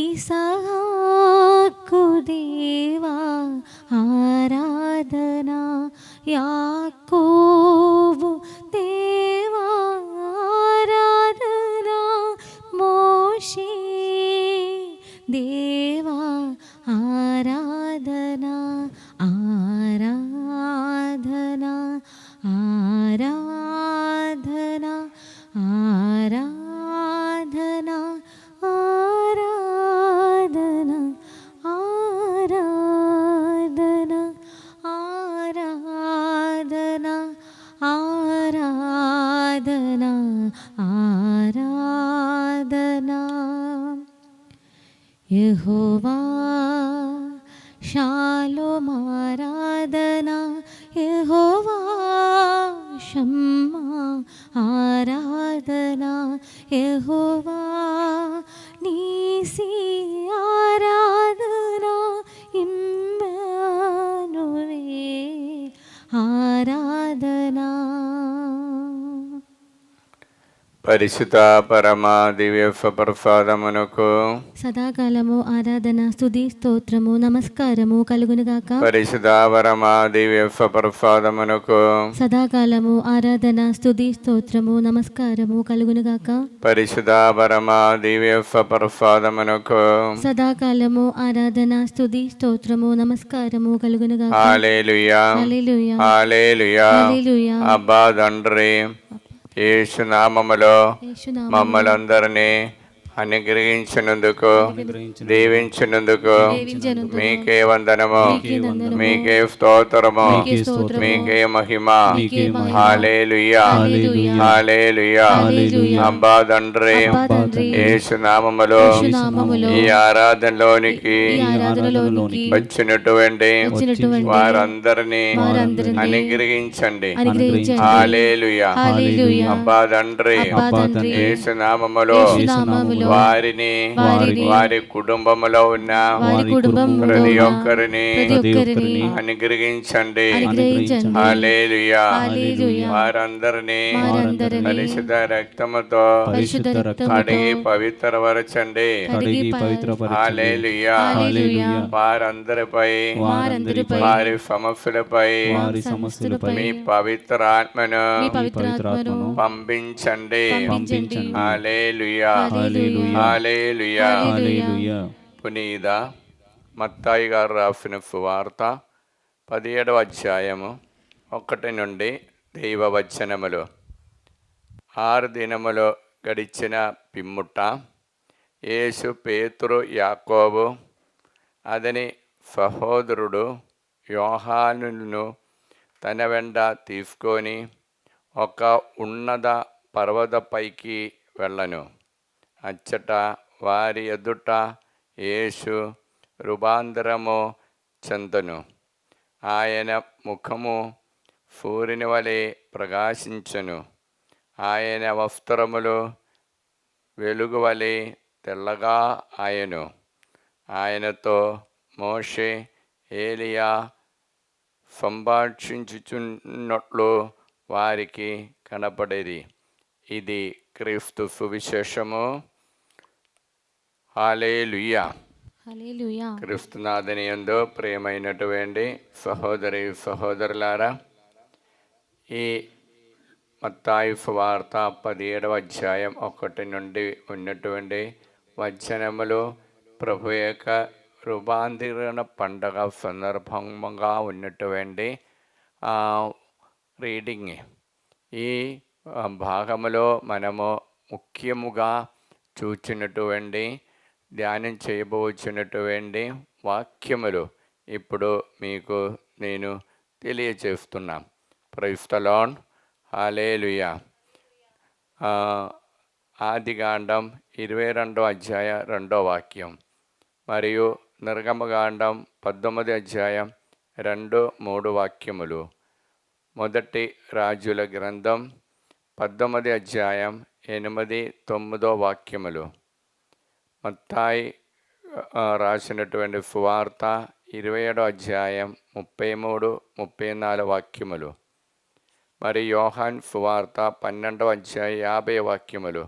ఇసహాకు దేవా ఆరాధన, యాకోబు దేవా ఆరాధన, మోషే దేవా ఆరాధన, ఆరాధన, ఆరాధన, ఆరాధన, ఆరాధన, ఆరాధన, ఆరాధన, ఆరాధన, ఆరాధన. యెహోవా షాలోమ్ ఆరాధన, యెహోవా షమ్మా ఆరాధన, యెహోవా నీసి ఆరాధన, ఇమ్మానుయేల్ ఆరాధన. పరిశుద్ధ పరమా దివ్య ప్రసాదమునకు సదాకాలము ఆరాధన, స్తుతి, స్తోత్రము, నమస్కారము కలుగునుగాక. పరిశుద్ధ పరమా దివ్య ప్రసాదమునకు సదాకాలము ఆరాధన, స్తుతి, స్తోత్రము, నమస్కారము కలుగునుగాక. పరిశుద్ధ పరమా దివ్య ప్రసాదమునకు సదాకాలము ఆరాధన, స్తుతి, స్తోత్రము, నమస్కారము కలుగునుగాక. హల్లెలూయా, హల్లెలూయా, హల్లెలూయా. హల్లెలూయా. అబ్బా తండ్రి, యేసు నామములో యేసునామములో మమ్మల్ని అందరినీ అనుగ్రహించినందుకు, దీవించినందుకు మీకే వందనము, మీకే స్తోత్రము, మీకే మహిమ. హల్లెలూయా, హల్లెలూయా. అబ్బా తండ్రి, యేసు నామములో ఈ ఆరాధనలోనికి వచ్చినటువంటి వారందరినీ అనుగ్రహించండి. హల్లెలూయా. అబ్బా తండ్రి, యేసు నామములో వారిని, వారి కుటుంబములో ఉన్న ప్రతి ఒక్కరిని అనుగ్రహించండి. హల్లెలూయా. వారందరినీ పరిశుద్ధ రక్తముతో కడిగి పవిత్రపరచండి. హల్లెలూయా. వారందరిపై, వారి సమస్యలపై మీ పవిత్ర ఆత్మను పంపించండి. హల్లెలూయా, హల్లెలూయా. పునీత మత్తాయి గారు రాసిన సువార్త 17వ అధ్యాయము 1 నుండి దైవవచనములు. 6 దినములు గడిచిన పిమ్ముట యేసు పేతురు, యాకోబు అతని సహోదరుడు యోహానును తన వెంట తీసుకొని ఒక ఉన్నత పర్వతపైకి వెళ్ళను. అచ్చట వారి ఎదుట యేసు రూపాంతరము చెందెను. ఆయన ముఖము సూర్యుని వలె ప్రకాశించెను. ఆయన వస్త్రములు వెలుగు వలె తెల్లగా ఆయను. ఆయనతో మోషే, ఏలియా సంభాషించుచున్నట్లు వారికి కనపడేది. ఇది క్రీస్తు సువిశేషము. హల్లెలూయా. హల్లెలూయా. క్రీస్తునాథుని యందు ప్రియమైనటువంటి సహోదరి సహోదరులారా, ఈ మత్తాయి సువార్త 17వ అధ్యాయం 1 నుండి ఉన్నటువంటి వచనములు ప్రభు యొక్క రూపాంతరణ పండగ సందర్భంగా ఉన్నటువంటి రీడింగ్. ఈ భాగములో మనము ముఖ్యముగా చూచినటువంటి, ధ్యానం చేయబోచున్నటువంటి వాక్యములు ఇప్పుడు మీకు నేను తెలియచేస్తున్నా. Praise the lord. హల్లెలూయా. ఆదికాండం 22వ అధ్యాయం 2వ వాక్యం మరియు నిర్గమకాండం 19వ అధ్యాయం 2, 3 వాక్యములు. మొదటి రాజుల గ్రంథం 18వ అధ్యాయం 8, 9 వాక్యములు. మత్తాయి రాసినటువంటి సువార్త 27వ అధ్యాయం 33, 34 వాక్యములు. మరి యోహాన్ సువార్త 12వ అధ్యాయం 50 వాక్యములు.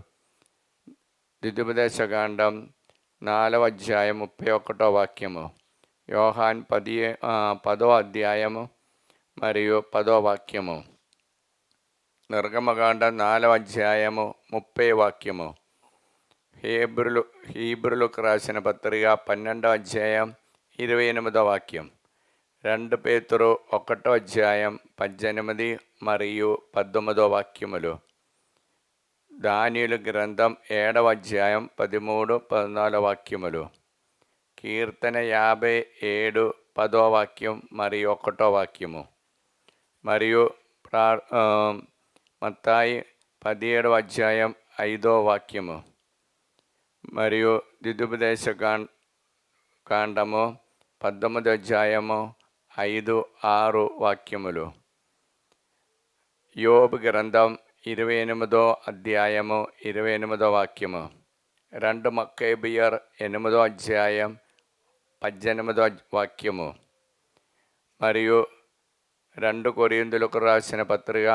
ద్వితీయోపదేశకాండం 4వ అధ్యాయం 31వ వాక్యము, యోహాన్ 10వ అధ్యాయము మరియు 10వ వాక్యము, నిర్గమకాండం 4వ అధ్యాయము 30వ వాక్యము, హీబ్రులకు రాసిన పత్రిక 12వ అధ్యాయం 28వ వాక్యం, 2 పేతురు 1వ అధ్యాయం 18 మరియు 19వ వాక్యములు, దానియేలు గ్రంథం 7వ అధ్యాయం 13, 14 వాక్యములు, కీర్తన 57 10వ వాక్యం మరియు 1వ వాక్యము, మరియు మత్తాయి 17వ అధ్యాయం 5వ వాక్యము, మరియు ద్వితీయోపదేశ కాండము 19వ అధ్యాయము 5, 6 వాక్యములు, యోబు గ్రంథం 28వ అధ్యాయము 28వ వాక్యము, 2 మక్కేబీయర్ 8వ అధ్యాయం 18వ వాక్యము, మరియు 2 కొరింథీయులకు రాసిన పత్రిక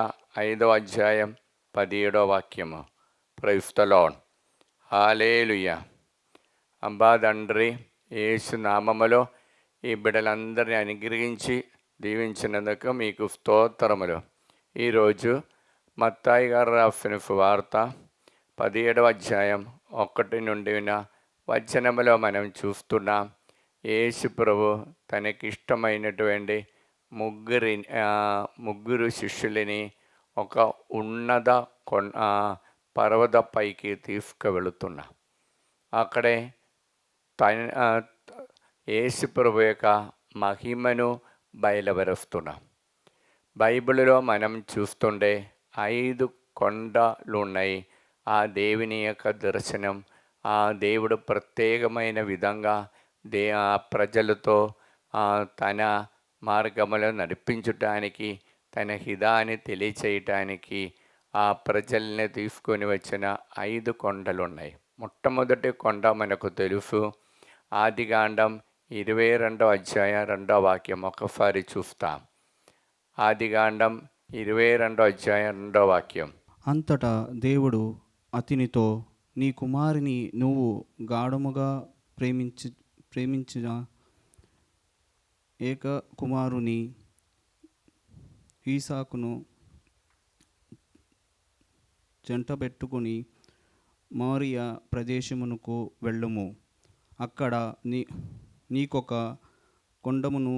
5వ అధ్యాయం 17వ వాక్యము. Praise the lord. హల్లెలూయా. అబ్బా తండ్రి, యేసు నామములో ఈ బిడ్డలందరినీ అనుగ్రహించి దీవించినందుకు మీకు స్తోత్రములు. ఈరోజు మత్తాయి గారు రాసిన సువార్త 17వ అధ్యాయం 1 నుండి వచనములో మనం చూస్తున్నాం. యేసు ప్రభు తనకిష్టమైనటువంటి ముగ్గురు శిష్యులని ఒక ఉన్నత పర్వత పైకి తీసుకువెళుతున్నా. అక్కడే యేసు ప్రభు యొక్క మహిమను బయలుపరుస్తున్నాం. బైబిల్లో మనం చూస్తుండే 5 కొండలు ఉన్నాయి. ఆ దేవుని యొక్క దర్శనం, ఆ దేవుడు ప్రత్యేకమైన విధంగా ఆ ప్రజలతో తన మార్గములో నడిపించటానికి, తన హితాన్ని తెలియచేయటానికి ఆ ప్రజల్ని తీసుకొని వచ్చిన 5 కొండలు ఉన్నాయి. మొట్టమొదటి కొండ మనకు తెలుసు, ఆదికాండం 22వ అధ్యాయం 2వ వాక్యం. ఒకసారి చూస్తాం. ఆదికాండం 22వ అధ్యాయం 2వ వాక్యం. అంతటా దేవుడు అతనితో, నీ కుమారుని నువ్వు గాఢముగా ప్రేమించిన ఏక కుమారుని ఈసాకును జంటబెట్టుకుని మోరియా ప్రదేశమునకు వెళ్ళుము. అక్కడ నీకొక కొండమును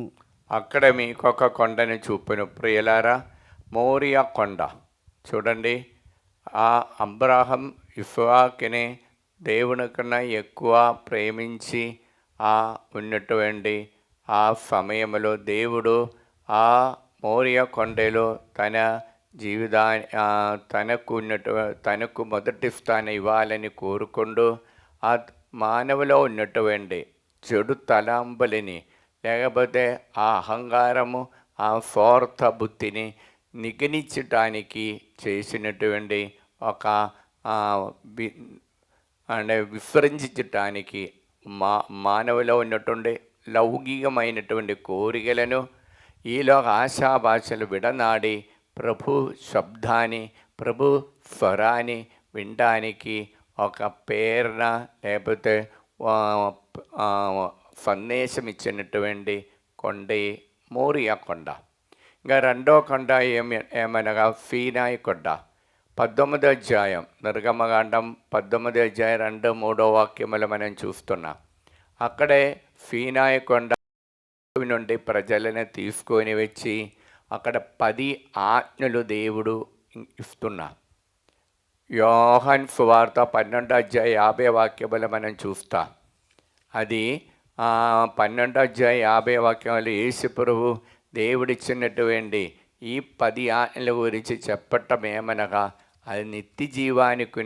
అక్కడ మీకొక కొండని చూపును. ప్రియులారా, మోరియా కొండ చూడండి. ఆ అబ్రాహం ఇస్సాకుని దేవుని కన్నా ఎక్కువ ప్రేమించి ఉన్నటువంటి ఆ సమయంలో దేవుడు ఆ మోరియా కొండలో తన జీవితాన్ని తనకు మొదటి స్థానం ఇవ్వాలని కోరుకుంటూ ఆ మానవులో ఉన్నటువంటి చెడు తలంబులని, లేకపోతే ఆ అహంకారము, ఆ స్వార్థ బుద్ధిని నిగనించటానికి చేసినటువంటి ఒక విసర్జించటానికి మానవులో ఉన్నటువంటి లౌకికమైనటువంటి కోరికలను, ఈలోక ఆశాభాషలు విడనాడి ప్రభు శబ్దాన్ని, ప్రభు స్వరాన్ని వినడానికి ఒక ప్రేరణ లేకపోతే సందేశం ఇచ్చినటువంటి కొండ మోరియా కొండ. ఇంకా 2వ కొండ ఏమనగా సీనాయి కొండ. 19వ అధ్యాయం నిర్గమకాండం 19వ అధ్యాయం 2, 3వ వాక్యములు మనం చూస్తున్నాం. అక్కడే సీనాయి కొండ నుండి ప్రజలను తీసుకొని వచ్చి అక్కడ 10 ఆజ్ఞలు దేవుడు ఇస్తున్నా. యోహాన్ సువార్త 12వ అధ్యాయం 50వ వాక్యములు మనం చూస్తాం. అది 12వ అధ్యాయం 50వ వాక్యంలో యేసు ప్రభు దేవుడిచ్చినటువంటి ఈ 10 ఆజ్ఞల గురించి చెప్పటం ఏమనగా, అది నిత్య జీవానికి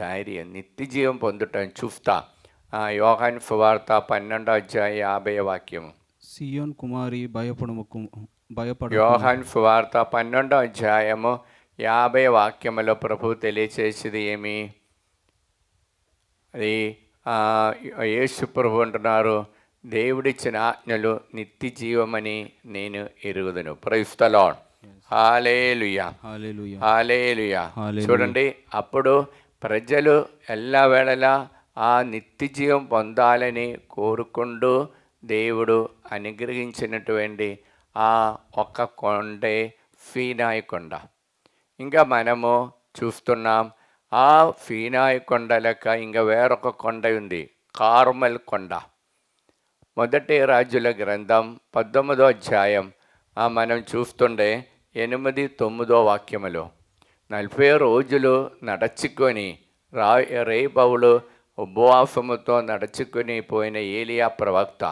ధైర్యం, నిత్య జీవం పొందటం చూస్తా. యోహాన్ సువార్త 12వ అధ్యాయం 50వ వాక్యం. సియోన్ కుమారి భయపడు. యోహాన్ సువార్త 12వ అధ్యాయము 50వ వాక్యములో ప్రభు తెలియచేసేది ఏమి? అది యేసు ప్రభు అంటున్నారు, దేవుడిచ్చిన ఆజ్ఞలు నిత్య జీవమని నేను ఎరుగుదును. Praise the lord. Hallelujah, hallelujah. చూడండి, అప్పుడు ప్రజలు ఎల్లవేళలా ఆ నిత్య జీవం పొందాలని కోరుకుంటూ దేవుడు అనుగ్రహించినటువంటి ఆ ఒక్క కొండే సీనాయి కొండ. ఇంకా మనము చూస్తున్నాం ఆ సీనాయి కొండ లెక్క ఇంకా వేరొక కొండ ఉంది, కార్మెల్ కొండ. మొదటి రాజుల గ్రంథం 19వ అధ్యాయం మనం చూస్తుండే 8, 9 వాక్యములు 40 రోజులు నడుచుకొని రేపవులు ఉపవాసముతో నడుచుకొని పోయిన ఏలియా ప్రవక్త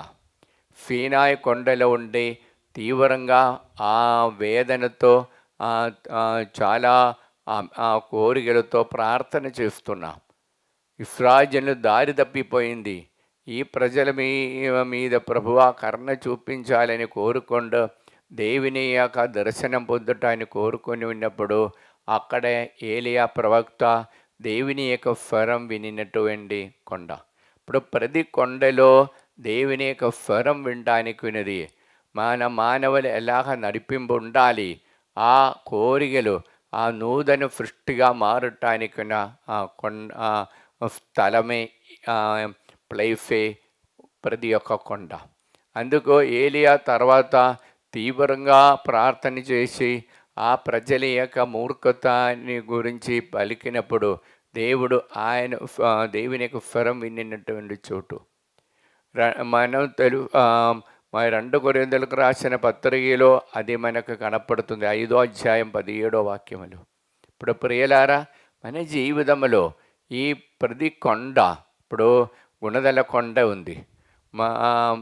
సీనాయి కొండలో ఉండి తీవ్రంగా ఆ వేదనతో చాలా కోరికలతో ప్రార్థన చేస్తున్నా. ఇశ్రాయేలు దారి తప్పిపోయింది, ఈ ప్రజల మీద ప్రభువా కరుణ చూపించాలని కోరుకుంటూ దేవుని యొక్క దర్శనం పొందటాన్ని కోరుకొని ఉన్నప్పుడు అక్కడే ఏలియా ప్రవక్త దేవుని యొక్క స్వరం వినినటువంటి కొండ. ఇప్పుడు ప్రతి కొండలో దేవుని యొక్క స్వరం వినడానికి వినది. మానవులు ఎలాగ నడిపింపు ఉండాలి, ఆ కోరికలు ఆ నూతన సృష్టిగా మారటానికి స్థలమే ప్లేసే ప్రతి ఒక్క కొండ. అందుకు ఏలియా తర్వాత తీవ్రంగా ప్రార్థన చేసి ఆ ప్రజల యొక్క మూర్ఖతాన్ని గురించి పలికినప్పుడు దేవుడు దేవుని యొక్క స్వరం వినినటువంటి చోటు. మనం 2 కొరింథీయులకు రాసిన పత్రికలో అది మనకు కనపడుతుంది, 5వ అధ్యాయం 17వ వాక్యములు. ఇప్పుడు ప్రియులారా, మన జీవితంలో ఈ ప్రతి కొండ, ఇప్పుడు గుణదల కొండ ఉంది,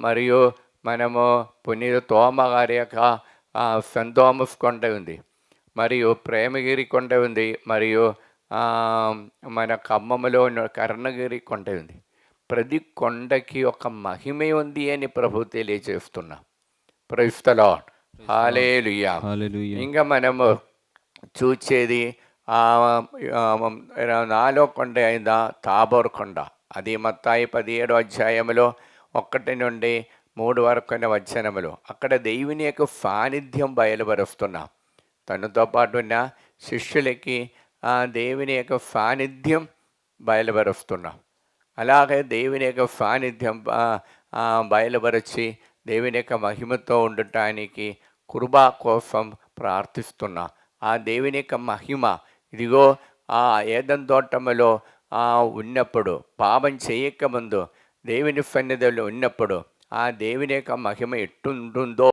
మరియు మనము పునీత తోమ గారి యొక్క సెంట్ థామస్ కొండ ఉంది, మరియు ప్రేమగిరి కొండ ఉంది, మరియు మన ఖమ్మంలో కర్ణగిరి కొండ ఉంది. ప్రతి కొండకి ఒక మహిమ ఉంది అని ప్రభు తెలియజేస్తున్నా. ప్రైజ్ ది లార్డ్, హల్లెలూయా. ఇంకా మనము చూచేది 4వ కొండ అయిన తాబోర్ కొండ. అది మత్తాయి 17వ అధ్యాయంలో 1 నుండి 3 వరకు వచనములు. అక్కడ దేవుని యొక్క సాన్నిధ్యం బయలుపరుస్తున్నా. తనతో పాటు ఉన్న శిష్యులకి దేవుని యొక్క సాన్నిధ్యం బయలుపరుస్తున్నా. అలాగే దేవుని యొక్క సాన్నిధ్యం బయలుపరిచి దేవుని యొక్క మహిమతో ఉండటానికి కృప కోసం ప్రార్థిస్తున్నా. ఆ దేవుని యొక్క మహిమ ఇదిగో ఆ ఏదెన్ తోటములో ఉన్నప్పుడు, పాపం చేయకముందు దేవుని సన్నిధిలో ఉన్నప్పుడు ఆ దేవుని యొక్క మహిమ ఎట్టుంటుందో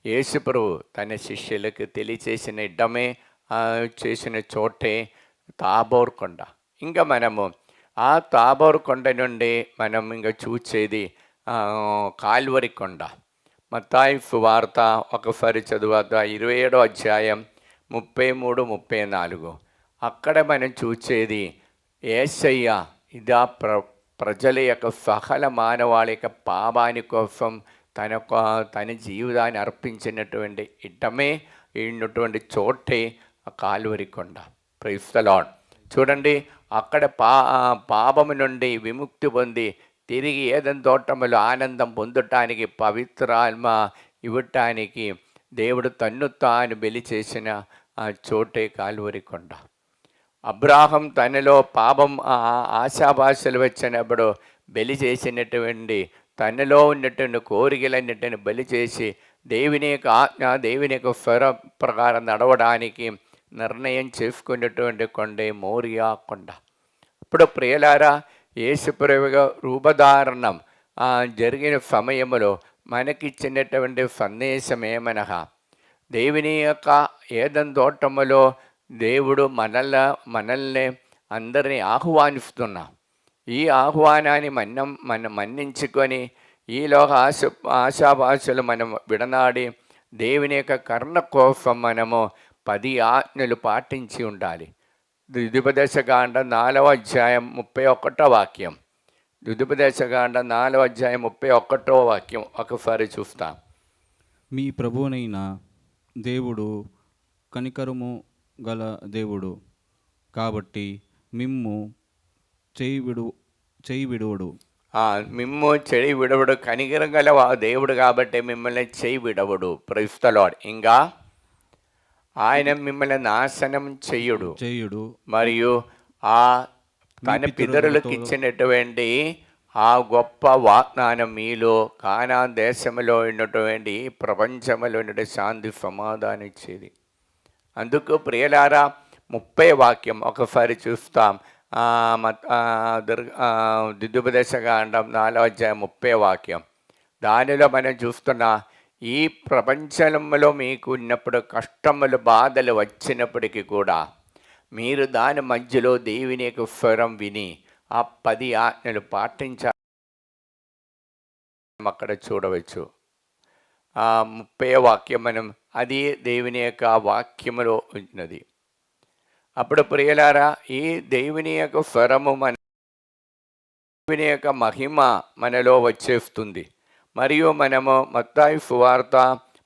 యేసు ప్రభువు తన శిష్యులకు తెలియచేసిన ఇడ్డమే చేసిన చోటే తాబోర్ కొండ. ఇంకా మనము ఆ తాబోర్ కొండ నుండి మనం ఇంకా చూసేది కాల్వరి కొండ. మత్తాయి సువార్త ఒకసారి చదువుతా 27వ అధ్యాయం 33, 34. అక్కడ మనం చూసేది యేసయ్య ఇదా ప్రజల యొక్క సకల మానవాళి యొక్క పాపాని కోసం తన జీవితాన్ని అర్పించినటువంటి ఇట్టమే ఉన్నటువంటి చోటే కాల్వరి కొండ. Praise the lord. చూడండి, అక్కడ పాపము నుండి విముక్తి పొంది తిరిగి ఏదెన్ తోటములో ఆనందం పొందటానికి, పవిత్రాత్మ ఇవ్వటానికి దేవుడు తన్ను తాను బలి చేసిన ఆ చోటే కాల్వరి కొండ. అబ్రాహం తనలో పాపం ఆశాభాషలు వచ్చినప్పుడు బలి చేసినటువంటి, తనలో ఉన్నటువంటి కోరికలన్నిటిని బలి చేసి దేవుని యొక్క ఆజ్ఞ, దేవుని యొక్క స్వర ప్రకారం నడవడానికి నిర్ణయం చేసుకున్నటువంటి కొండే మోరియా కొండ. ఇప్పుడు ప్రియులారా, యేసుప్రభుగా రూపధారణం జరిగిన సమయంలో మనకిచ్చినటువంటి సందేశం ఏమనగా, దేవుని యొక్క ఏదెన్ తోటములో దేవుడు మనల్ని అందరినీ ఆహ్వానిస్తున్నా. ఈ ఆహ్వానాన్ని మనం మన్నించుకొని ఈలోక ఆశాభాషలు మనం విడనాడి దేవుని యొక్క కరుణ కోసం మనము 10 ఆజ్ఞలు పాటించి ఉండాలి. ద్వితీయోపదేశకాండ 4వ అధ్యాయం 31వ వాక్యం. ద్వితీయోపదేశకాండ 4వ అధ్యాయం 31వ వాక్యం ఒకసారి చూస్తాం. మీ ప్రభువునైన దేవుడు కనికరము గల దేవుడు కాబట్టి మిమ్ము చేయి విడువడు. మిమ్ము చేయి విడవడు, కనికరం గల దేవుడు కాబట్టి మిమ్మల్ని చేయి విడవడు. Praise the lord. ఇంకా ఆయన మిమ్మల్ని నాశనం చెయ్యుడు చేయుడు మరియు ఆ తన పితరులకు ఇచ్చినటువంటి ఆ గొప్ప వాగ్దానం మీలో కానాన్ దేశంలో ఉన్నటువంటి ప్రపంచంలో ఉన్న శాంతి సమాధానం ఇచ్చేది. అందుకు ప్రియులారా 30 వాక్యం ఒకసారి చూస్తాం. ద్వితీయోపదేశకాండం 4:30 వాక్యం. దానిలో మనం చూస్తున్న ఈ ప్రపంచంలో మీకు ఉన్నప్పుడు కష్టములు బాధలు వచ్చినప్పటికీ కూడా మీరు దాని మధ్యలో దేవుని యొక్క స్వరం విని ఆ 10 ఆజ్ఞలు పాటించాలి. అక్కడ చూడవచ్చు. 30 వాక్యం మనం అది దేవుని యొక్క వాక్యములో ఉన్నది. అప్పుడు ప్రియులారా, ఈ దేవుని యొక్క స్వరము దేవుని యొక్క మహిమ మనలో వచ్చేస్తుంది. మరియు మనము మత్తయి సువార్త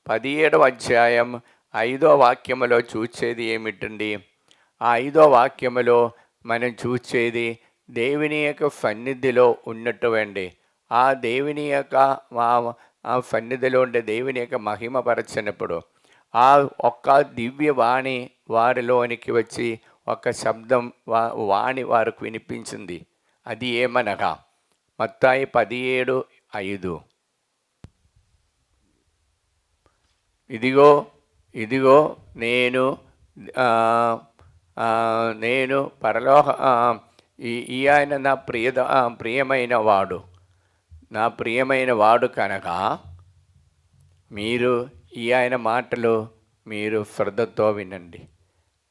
17వ అధ్యాయం 5వ వాక్యములో చూసేది ఏమిటండి? ఆ 5వ వాక్యములో మనం చూసేది దేవుని యొక్క సన్నిధిలో ఉన్నటువంటి ఆ దేవుని యొక్క ఆ సన్నిధిలో ఉండే దేవుని యొక్క మహిమపరచినప్పుడు ఆ ఒక్క దివ్యవాణి వారిలోనికి వచ్చి ఒక శబ్దం వాణి వారికి వినిపించింది. అది ఏమనగా మత్తయి 17:5, ఇదిగో నేను పరలోక ఈ ఆయన నా ప్రియమైన వాడు కనుక మీరు ఈ ఆయన మాటలు మీరు శ్రద్ధతో వినండి.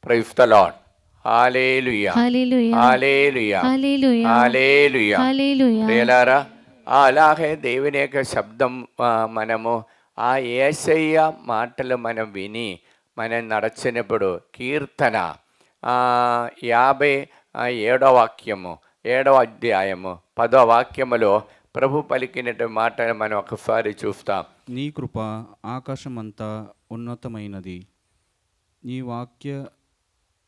Praise the lord. Hallelujah, hallelujah, hallelujah, hallelujah, hallelujah. Hallelujah. ప్రియులారా, అలాగే దేవుని యొక్క శబ్దం మనము ఆ యేసయ్య మాటలు మనం విని మనం నడచినప్పుడు కీర్తన 57వ వాక్యము 7వ అధ్యాయము 10వ వాక్యములో ప్రభు పలికినట్టు మాటలు మనం ఒకసారి చూస్తాం. నీ కృప ఆకాశమంతా ఉన్నతమైనది, నీ వాక్య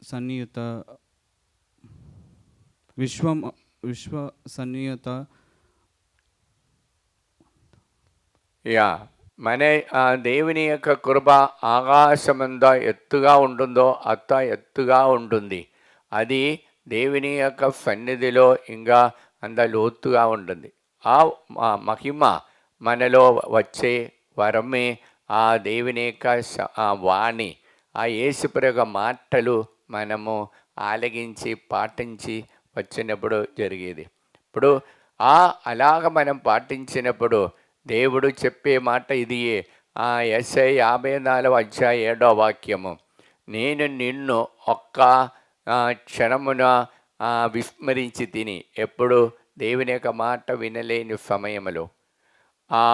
సన్నిహిత విశ్వసనీయత. మన దేవుని యొక్క కృప ఆకాశమంతా ఎత్తుగా ఉంటుందో అంత ఎత్తుగా ఉంటుంది. అది దేవుని యొక్క సన్నిధిలో ఇంకా అంత లోతుగా ఉంటుంది. ఆ మహిమ మనలో వచ్చే వరమే ఆ దేవుని యొక్క వాణి, ఆ యేసుప్రభు మాటలు మనము ఆలగించి పాటించి వచ్చినప్పుడు జరిగేది. ఇప్పుడు అలాగ మనం పాటించినప్పుడు దేవుడు చెప్పే మాట ఇది. యెషయా 54:7వ వాక్యము, నేను నిన్ను ఒక్క క్షణమున విస్మరించి తిని. ఎప్పుడు దేవుని యొక్క మాట వినలేని సమయంలో ఆ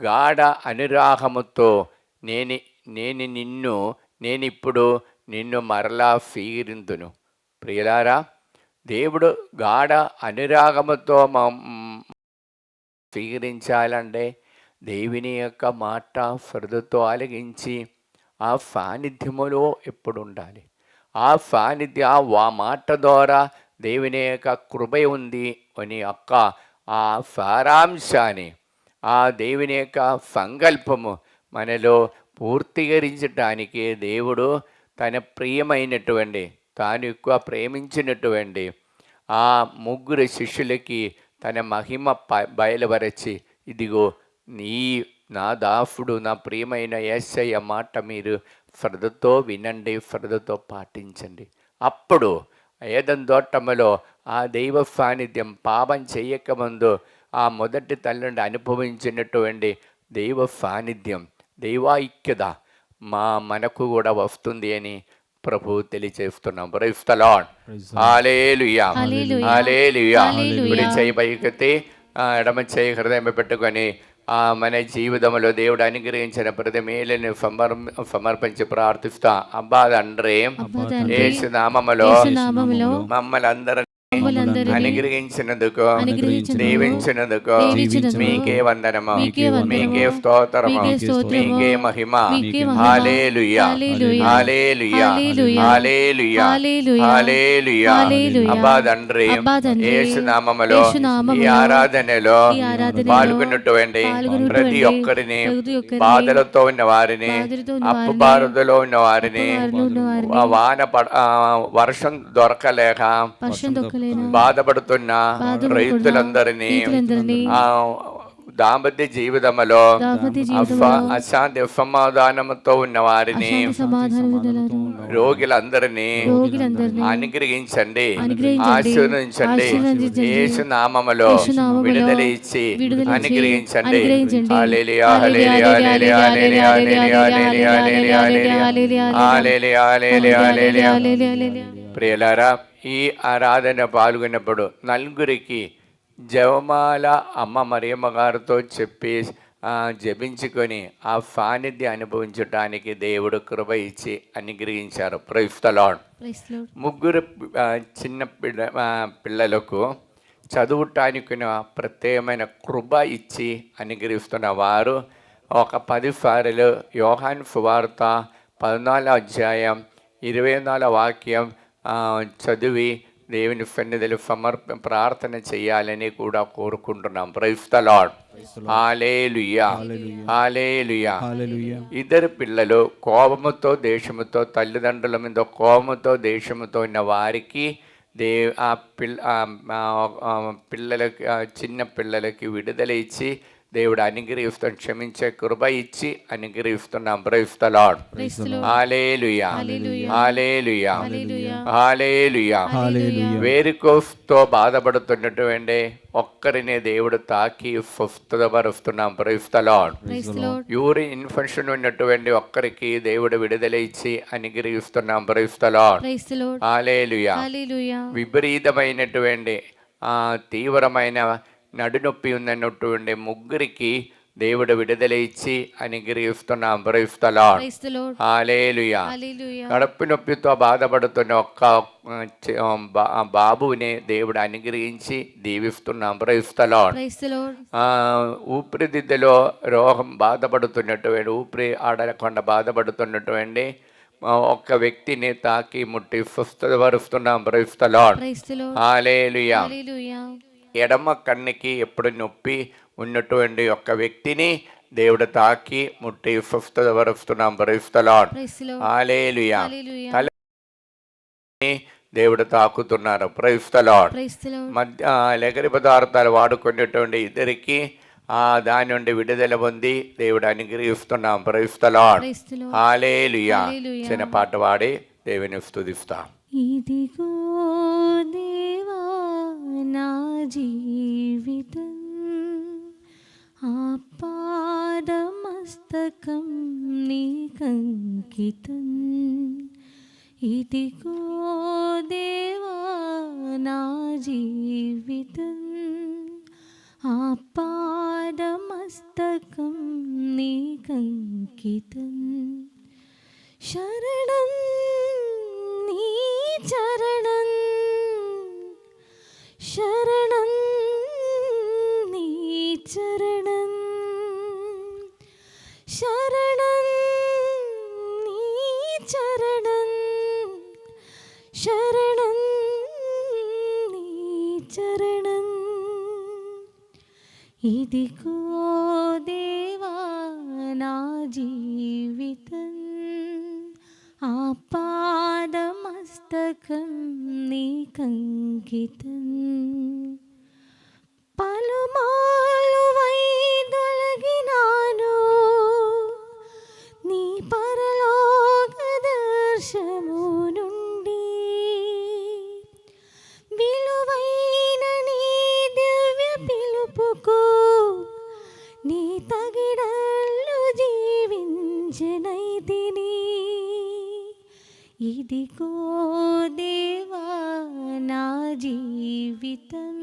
గాఢ అనురాగముతో నేనిప్పుడు నిన్ను మరలా స్వీకరింతును. ప్రియులారా, దేవుడు గాఢ అనురాగముతో స్వీకరించాలంటే దేవుని యొక్క మాట శ్రద్ధతో ఆలగించి ఆ సాన్నిధ్యములో ఎప్పుడు ఉండాలి. ఆ మాట ద్వారా దేవుని యొక్క కృప ఉంది అని ఆ సారాంశాన్ని, ఆ దేవుని యొక్క సంకల్పము మనలో పూర్తీకరించడానికి దేవుడు తన ప్రియమైనటువంటి, తాను ఎక్కువ ప్రేమించినటువంటి ఆ 3 శిష్యులకి తన మహిమ బయలుపరచి, ఇదిగో నా దాసుడు, నా ప్రియమైన యేసయ్య మాట మీరు శ్రద్ధతో వినండి, శ్రద్ధతో పాటించండి. అప్పుడు ఏదెను తోటములో ఆ దైవ సాన్నిధ్యం పాపం చేయకముందు ఆ మొదటి తల్లి నుండి అనుభవించినటువంటి దైవ సాన్నిధ్యం, దైవాయిక్యత మనకు కూడా వస్తుంది అని ప్రభు తెలియజేస్తున్నాం. Praise the lord. Hallelujah, hallelujah. కుడి చేయి పైకెత్తి ఎడమ చేయి హృదయం పెట్టుకొని మన జీవితంలో దేవుడు అనుగ్రహించిన ప్రతి మేలుని సమర్పించి ప్రార్థిస్తా. అబ్బా తండ్రి, యేసు నామములో మమ్మల్ని అందరూ మమ్ములందరినీ అనుగ్రహించినందుకు అనుగ్రహించినందుకు, దీవించినందుకు దీవించినందుకు, మీకే వందనము, మీకే వందనము, మీకే స్తోత్రము, మీకే స్తోత్రము, మీకే మహిమ. మీకే మహిమ. హల్లెలూయా, hallelujah, hallelujah, hallelujah, hallelujah, hallelujah, hallelujah. హల్లెలూయా. అబ్బా తండ్రి, అబ్బా తండ్రి, యేసు నామములో యేసు నామములో ఈ ఆరాధనలో ఈ ఆరాధనలో పాల్గొన్నటువంటి పాల్గొన్నటువంటి ప్రతి ఒక్కరిని, ప్రతి ఒక్కరిని, బాధలతో ఉన్న వారిని, బాధలతో ఉన్న అప్పు వారిని, బాధలో ఉన్న వారిని, అప్పుబారులో ఉన్న వారిని, వర్షం దొరకలేక వర్షం దొక్కలేనా బాధపడుతున్న బాధపడుతున్న రైతులందరినీ, రైతులందరినీ, దాంపత్య జీవితంలో దాంపత్య జీవితంలో అశాంతి అసమాధానంతో ఉన్న వారిని, అశాంతి సమాధానం రోగులందరినీ రోగులందరినీ అనుగ్రహించండి, అనుగ్రహించండి, ఆశీర్వదించండి. ఆశీర్వదించండి. యేసు నామములో యేసు నామములో విడుదల ఇచ్చి విడుదల ఇచ్చి అనుగ్రహించండి. అనుగ్రహించండి. హల్లెలూయా, hallelujah, hallelujah, hallelujah, hallelujah, hallelujah, hallelujah, hallelujah, hallelujah. ప్రియులారా, ఈ ఆరాధన పాల్గొన్నప్పుడు నలుగురికి జవమాల అమ్మ మరియమ్మ గారితో చెప్పి జపించుకొని ఆ సాన్నిధ్యం అనుభవించడానికి దేవుడు కృప ఇచ్చి అనుగ్రహించారు. Praise the lord. ముగ్గురు చిన్న పిల్లలకు చదువుటానికి ప్రత్యేకమైన కృప ఇచ్చి అనుగ్రహిస్తున్న వారు ఒక 10 సార్లు యోహాను సువార్త 14వ అధ్యాయం 24వ వాక్యం చదివి దేవుని సన్నిధిలో ప్రార్థన చేయాలని కూడా కోరుకుంటున్నాం. Praise the lord. Hallelujah, hallelujah. ఇద్దరు పిల్లలు కోపముతో దేశముతో, తల్లిదండ్రుల మీద కోపముతో దేశముతో ఉన్న వారికి పిల్లలకి, చిన్న పిల్లలకి విడుదల ఇచ్చి దేవుడు అనుగ్రహిస్తాం, క్షమించే కృప ఇచ్చి అనుగ్రహిస్తున్నాం. Praise the lord. Hallelujah, hallelujah, hallelujah. వేరికోస్తో బాధపడుతున్నటువంటి ఒక్కరిని దేవుడు తాకి స్వస్థపరుస్తున్నాం. Praise the lord. Urine infection ఉన్నటువంటి ఒక్కరికి దేవుడు విడుదల ఇచ్చి అనుగ్రహిస్తున్నాం. Praise the lord. హల్లెలూయా. విపరీతమైనటువంటి తీవ్రమైన నడునొప్పి ఉందన్నటువంటి ముగ్గురికి దేవుడు విడుదల ఇచ్చి అనుగ్రహిస్తున్నాం. Praise the lord. హల్లెలూయా. కడుపు నొప్పితో బాధపడుతున్న ఒక్క బాబుని దేవుడు అనుగ్రహించి దీవిస్తున్నాం. Praise the lord. ఊపిరితిత్తులో రోగం బాధపడుతున్నటువంటి, ఊపిరి ఆడకుండా బాధపడుతున్నటువంటి ఒక్క వ్యక్తిని తాకి ముట్టి స్వస్థపరుస్తున్నాం. Praise the lord. హల్లెలూయా. ఎడమ కన్నుకి ఎప్పుడు నొప్పి ఉన్నటువంటి ఒక్క వ్యక్తిని దేవుడు తాకి ముట్టి స్వస్థపరుస్తున్నాం. Praise the lord. హల్లెలూయా. తలని దేవుడు తాకుతున్నారు. Praise the lord. లెగరి పదార్థాలు వాడుకునేటువంటి ఇద్దరికి దాని నుండి విడుదల పొంది దేవుడు అనుగ్రహిస్తున్నాం. Praise the lord. హల్లెలూయా. చిన్న పాట పాడి దేవుని స్తుతిస్తాం. ఇదిగో దేవా నా జీవితం ఆపాదమస్తకం నీకంకితం. ఇదిగో దేవా నా జీవితం ఆపాదమస్తకం నీకంకితం. శరణం నీ చరణం, శరణం నీ చరణం, శరణం నీ చరణం, శరణం నీ చరణం. ఇదిగో దేవా నా జీవితం ఆపాదమస్తకం నీకంకితం. పలుమార్లు వైదొలగినాను నీ పరలోక దర్శనము నుండి, విలువైన నీ దివ్య పిలుపుకు నీ తగిడల్లో జీవించనైతిని. ఇదిగో దేవా నా జీవితం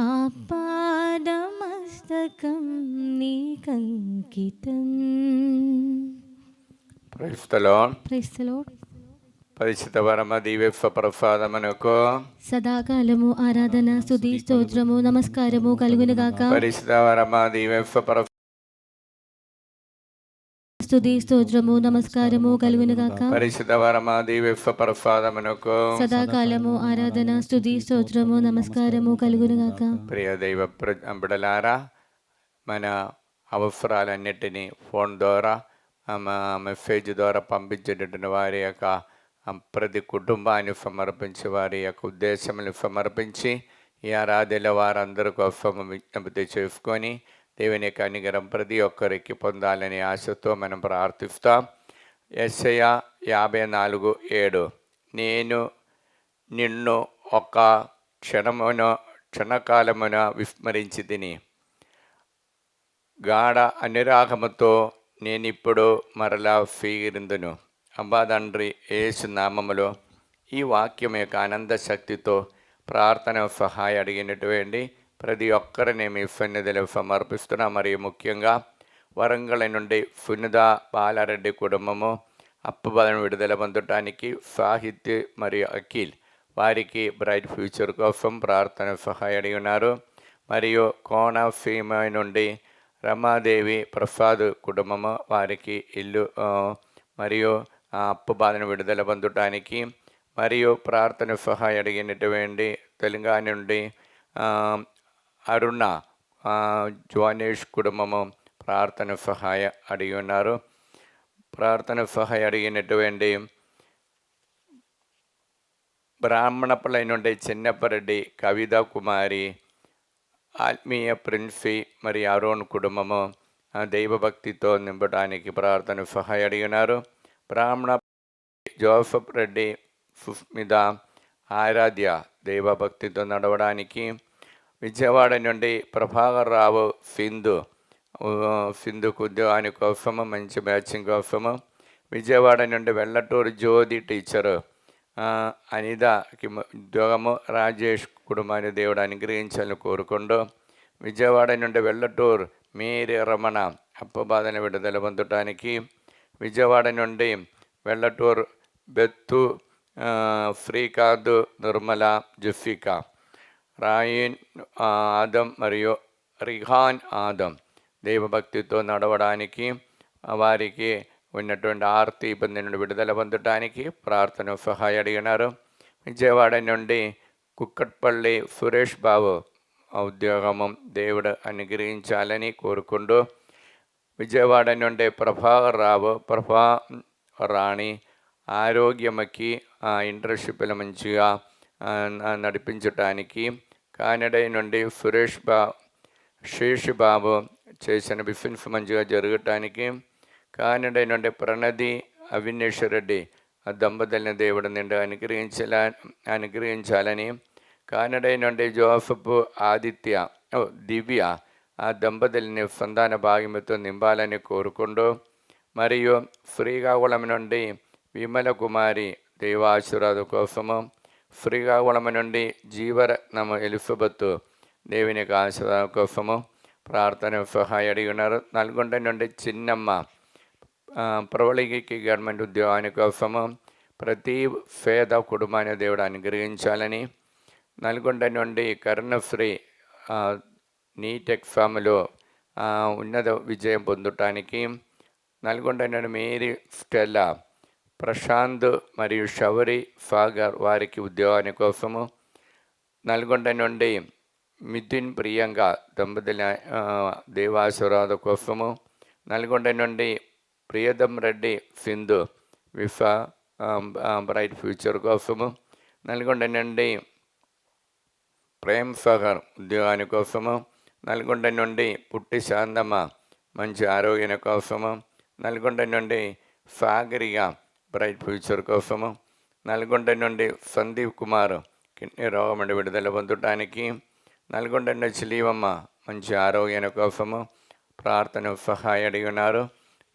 ఆపాదమస్తకం నీకంకితం. Praise the lord. Praise the lord. పరిశుద్ధ పరమ దివ్య ప్రసాదమునకు సదాకాలము ఆరాధన స్తుతి స్తోత్రము నమస్కారము కలుగునుగాక. పరిశుద్ధ పరమ దివ్య స్తుతి స్తోత్రము నమస్కారము కలుగునుగాక. పరిశుద్ధ పరమ దివ్య ప్రసాదమునకు సదాకాలము ఆరాధన స్తుతి స్తోత్రము నమస్కారము కలుగునుగాక. ప్రియ దైవ బిడలారా, మన అవసరాలన్నిటినీ ఫోన్ ద్వారా మెసేజ్ ద్వారా పంపించేటటువంటి వారి యొక్క ప్రతి కుటుంబాన్ని సమర్పించి వారి యొక్క ఉద్దేశములు సమర్పించి ఈ ఆరాధన వారందరి కోసం విజ్ఞప్తి చేసుకొని దేవుని యొక్క అనుగ్రహం ప్రతి ఒక్కరికి పొందాలని ఆశతో మనం ప్రార్థిస్తాం. యెషయా 54:7 నేను నిన్ను ఒక క్షణకాలమున విస్మరించి తిని గాఢ అనురాగముతో నేనిప్పుడు మరలా స్వీకరిందును. అబ్బా తండ్రి, యేసు నామములో ఈ వాక్యం యొక్క ఆనంద శక్తితో ప్రార్థన సహాయం అడిగినటువంటి ప్రతి ఒక్కరిని మీ సన్నిధిలో సమర్పిస్తున్నా. మరియు ముఖ్యంగా వరంగల్ నుండి సునిత బాలారెడ్డి కుటుంబము అప్పుబలను విడుదల పొందటానికి సాహిత్య మరియు అఖిల్ వారికి బ్రైట్ ఫ్యూచర్ కోసం ప్రార్థన సహాయం అడిగి ఉన్నారు. మరియు కోనసీమ నుండి రమాదేవి ప్రసాద్ కుటుంబము వారికి ఇల్లు మరియు అప్పు బాధను విడుదల పొందటానికి మరియు ప్రార్థన సహాయం అడిగినటువంటి తెలంగాణ నుండి అరుణ జోనేష్ కుటుంబము ప్రార్థన సహాయం అడిగి ఉన్నారు. ప్రార్థన సహాయం అడిగినటువంటి బ్రాహ్మణపల్లి నుండి చిన్నప్పరెడ్డి కవిత కుమారి ఆత్మీయ ప్రిన్సి మరి అరుణ్ కుటుంబము దైవభక్తితో నింపడానికి ప్రార్థన సహాయం అడిగినారు. బ్రాహ్మణ జోసఫ్ రెడ్డి సుస్మిత ఆరాధ్య దైవభక్తితో నడవడానికి, విజయవాడ నుండి ప్రభాకర్ రావు సింధుకు ఉద్యోగాని కోసము మంచి మ్యాచింగ్ కోసము, విజయవాడ నుండి వెల్లటూరు జ్యోతి టీచరు అనితకి ఉద్యోగము, రాజేష్ కుటుంబాన్ని దేవుడు అనుగ్రహించాలని కోరుకుంటూ, విజయవాడ నుండి వెల్లటూరు మేరీ రమణ అప్పు బాధను విడుదల పొందటానికి, విజయవాడ నుండి వెల్లటూరు బెత్తు శ్రీకాంత్ నిర్మల జెఫికా రాయిన్ ఆదం మరియు రిహాన్ ఆదం దైవభక్తితో నడవడానికి వారికి ఉన్నటువంటి ఆర్తి ఇబ్బంది నుండి విడుదల పొందడానికి ప్రార్థన సహాయం అడిగినారు. విజయవాడ నుండి కుక్కట్పల్లి సురేష్ బాబు ఉద్యోగము దేవుడు అనుగ్రహించాలని కోరుకుంటూ, విజయవాడ నుండి ప్రభాకర్ రావు రాణి ఆరోగ్యమకి ఇంటర్న్షిప్లు మంచిగా నడిపించటానికి, కానడా నుండి శేష్ బాబు చేసిన బిజినెస్ మంచిగా జరగటానికి, కానడా నుండి ప్రణతి అవినేష్ రెడ్డి ఆ దంపతుల్ని దేవుడు నిండు అనుగ్రహించాలని, కానడా నుండి జోసఫ్ ఆదిత్య దివ్య ఆ దంపతుల్ని సంతాన భాగ్యముతో నింపాలని కోరుకుంటూ, మరియు శ్రీకాకుళం నుండి విమల కుమారి దైవాశీర్వాద కోసము, శ్రీకాకుళం నుండి జీవరత్నము ఎలిజబెత్ దేవుని యొక్క ఆశీర్వాదం కోసము ప్రార్థన సహాయం అడిగి ఉన్నారు. నల్గొండ నుండి చిన్నమ్మ ప్రవళికి గవర్నమెంట్ ఉద్యోగాని కోసము ప్రతి పేద కుటుంబాన్ని దేవుడు అనుగ్రహించాలని, నల్గొండ నుండి కరుణశ్రీ నీట్ ఎగ్జామ్లో ఉన్నత విజయం పొందటానికి, నల్గొండ నుండి మేరీ స్టెల్లా ప్రశాంత్ మరియు శౌరి సాగర్ వారికి ఉద్యోగాని కోసము, నల్గొండ నుండి మిథున్ ప్రియాంక దంపతుల దేవాశీర్వాద కోసము, నల్గొండ నుండి ప్రియదం Reddy Sindhu Wipha bright future కోసము, నల్గొండ నుండి ప్రేమ్ సాగర్ ఉద్యోగాని కోసము, నల్గొండ నుండి పుట్టి శాంతమ్మ మంచి ఆరోగ్యం కోసము, నల్గొండ నుండి సాగరిగా బ్రైట్ ఫ్యూచర్ కోసము, నల్గొండ నుండి సందీప్ కుమార్ కిడ్నీ రోగం నుండి విడుదల పొందటానికి, నల్గొండ నుండి చిలీవమ్మ మంచి ఆరోగ్యం కోసము ప్రార్థన సహాయం అడిగి ఉన్నారు.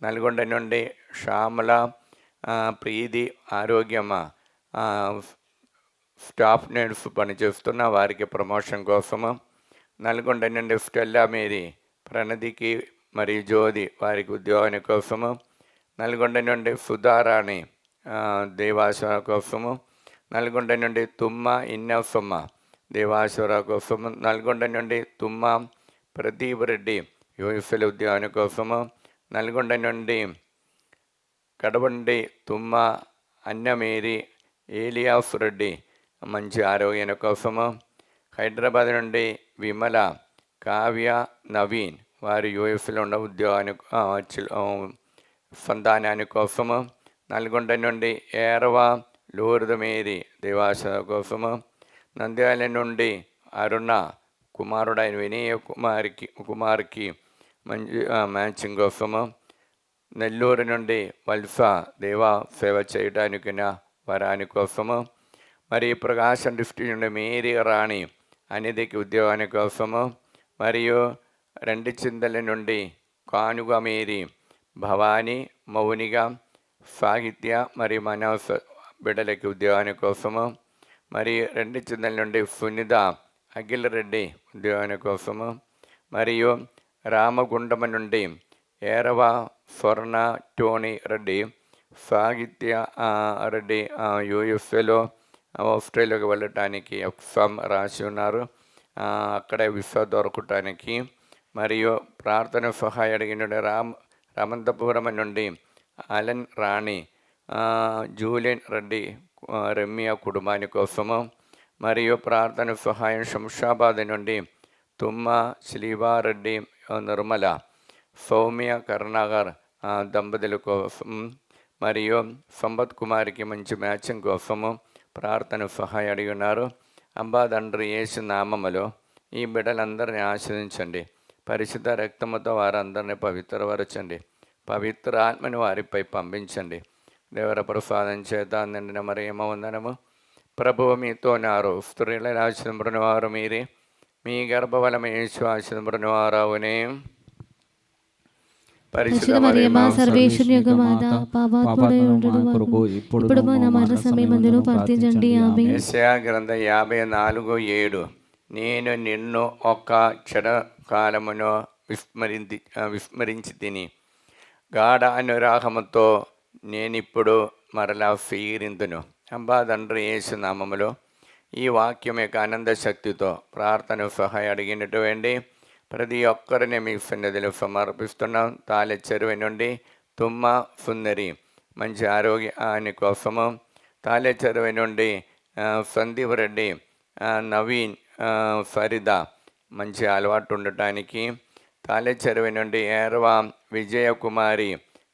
నల్గొండ నుండి శ్యామల ప్రీతి ఆరోగ్యమ్మ స్టాఫ్ నర్స్ పనిచేస్తున్న వారికి ప్రమోషన్ కోసము, నల్గొండ నుండి స్టెల్లా మేరీ ప్రణతికి మరియు జ్యోతి వారికి ఉద్యోగాని కోసము, నల్గొండ నుండి సుధారాణి దేవాసుర కోసము. నల్గొండ నుండి తుమ్మ ఇన్నఫమ్మ దేవాసుర కోసము. నల్గొండ నుండి తుమ్మ ప్రదీప్ రెడ్డి యూఎఫ్ఎల్ ఉద్యోగాని కోసము. నల్గొండ నుండి కడబండి తుమ్మ అన్నమేరి ఏలియాఫ్ రెడ్డి మంచి ఆరోగ్యం కోసము. హైదరాబాద్ నుండి విమల కావ్య నవీన్ వారి యూఎఫ్లో ఉన్న ఉద్యోగానికి సంతానాని కోసము. నల్గొండ నుండి ఏరవ లూర్ద్ మేరీ దేవాస కోసము. నంద్యాల నుండి అరుణ కుమారుడైన వినయ కుమార్కి మంచి మ్యాచింగ్ కోసము. నెల్లూరు నుండి వల్ఫా దేవా సేవ చేయడానికి వరాని కోసము. మరి ప్రకాశం డిస్ట్రిక్ట్ నుండి మేరీ రాణి అనిధికి ఉద్యోగాని కోసము. మరియు రెండు చింతల నుండి కానుగ మేరీ భవానీ మౌనిగా సాహిత్య మరియు మనోజ్ బిడ్డలకి ఉద్యోగాని కోసము. మరియు రెండు చింతల నుండి సునిత అఖిల్ రెడ్డి ఉద్యోగాని కోసము. మరియు రామగుండమ నుండి ఏరవ స్వర్ణ టోనీ రెడ్డి సాహిత్య రెడ్డి యూఎస్ఏలో ఆస్ట్రేలియాకి వెళ్ళటానికి ఎగ్జామ్ రాసి ఉన్నారు, అక్కడే విసా దొరకటానికి. మరియు ప్రార్థన సహాయ అడిగిన రామంతపురం నుండి అలన్ రాణి జూలియన్ రెడ్డి రమ్య కుటుంబాని కోసము. మరియు ప్రార్థన సహాయం శంషాబాద్ నుండి తుమ్మ శ్రీవారెడ్డి నిర్మల సౌమ్య కరుణాకర్ దంపతుల కోసం. మరియు సంపత్ కుమార్కి మంచి మ్యాచింగ్ కోసము ప్రార్థన సహాయం అడిగి ఉన్నారు. అంబా తండ్రి యేసు నామములో ఈ బిడ్డలందరినీ ఆశ్రయించండి. పరిశుద్ధ రక్తముతో వారందరినీ పవిత్రపరచండి. పవిత్ర ఆత్మని వారిపై పంపించండి. దేవర ప్రసాదం చేత నిండిన మరియమ్మ వందనము. ప్రభువు మీతో నారు, స్త్రీల ఆశీర్వదింపబడిన వారు మీరే, మీ గర్భఫలము యేసు ఆశీర్వదింపబడిన వారవునే. పరిశుద్ధ మరియమ్మ సర్వేశ్వరుని యొక్క మాత, పాపాత్ముడై ఉండుడు మాకు ఇప్పుడు మన మరణ సమయమందును ప్రార్థించండి. ఆమేన్. యెషయా గ్రంథం 54:7 నేను నిన్ను ఒక్క క్షణకాలమును విస్మరించి తిని గాఢ అనురాగముతో నేనిప్పుడు మరలా ఫీరిందును. అంబా తండ్రి యేసు నామములో ఈ వాక్యం యొక్క ఆనంద శక్తితో ప్రార్థన సహాయం అడిగినటువంటి ప్రతి ఒక్కరిని మీ సన్నిధిలో సమర్పిస్తున్నాం. తాళె చెరువు నుండి తుమ్మ సుందరి మంచి ఆరోగ్యాన్ని కోసము. తాళె చెరువు నుండి సందీప్ రెడ్డి నవీన్ ఫరిదా మంచి అలవాటు ఉండటానికి. తాళె చెరువు నుండి ఏరవ విజయకుమారి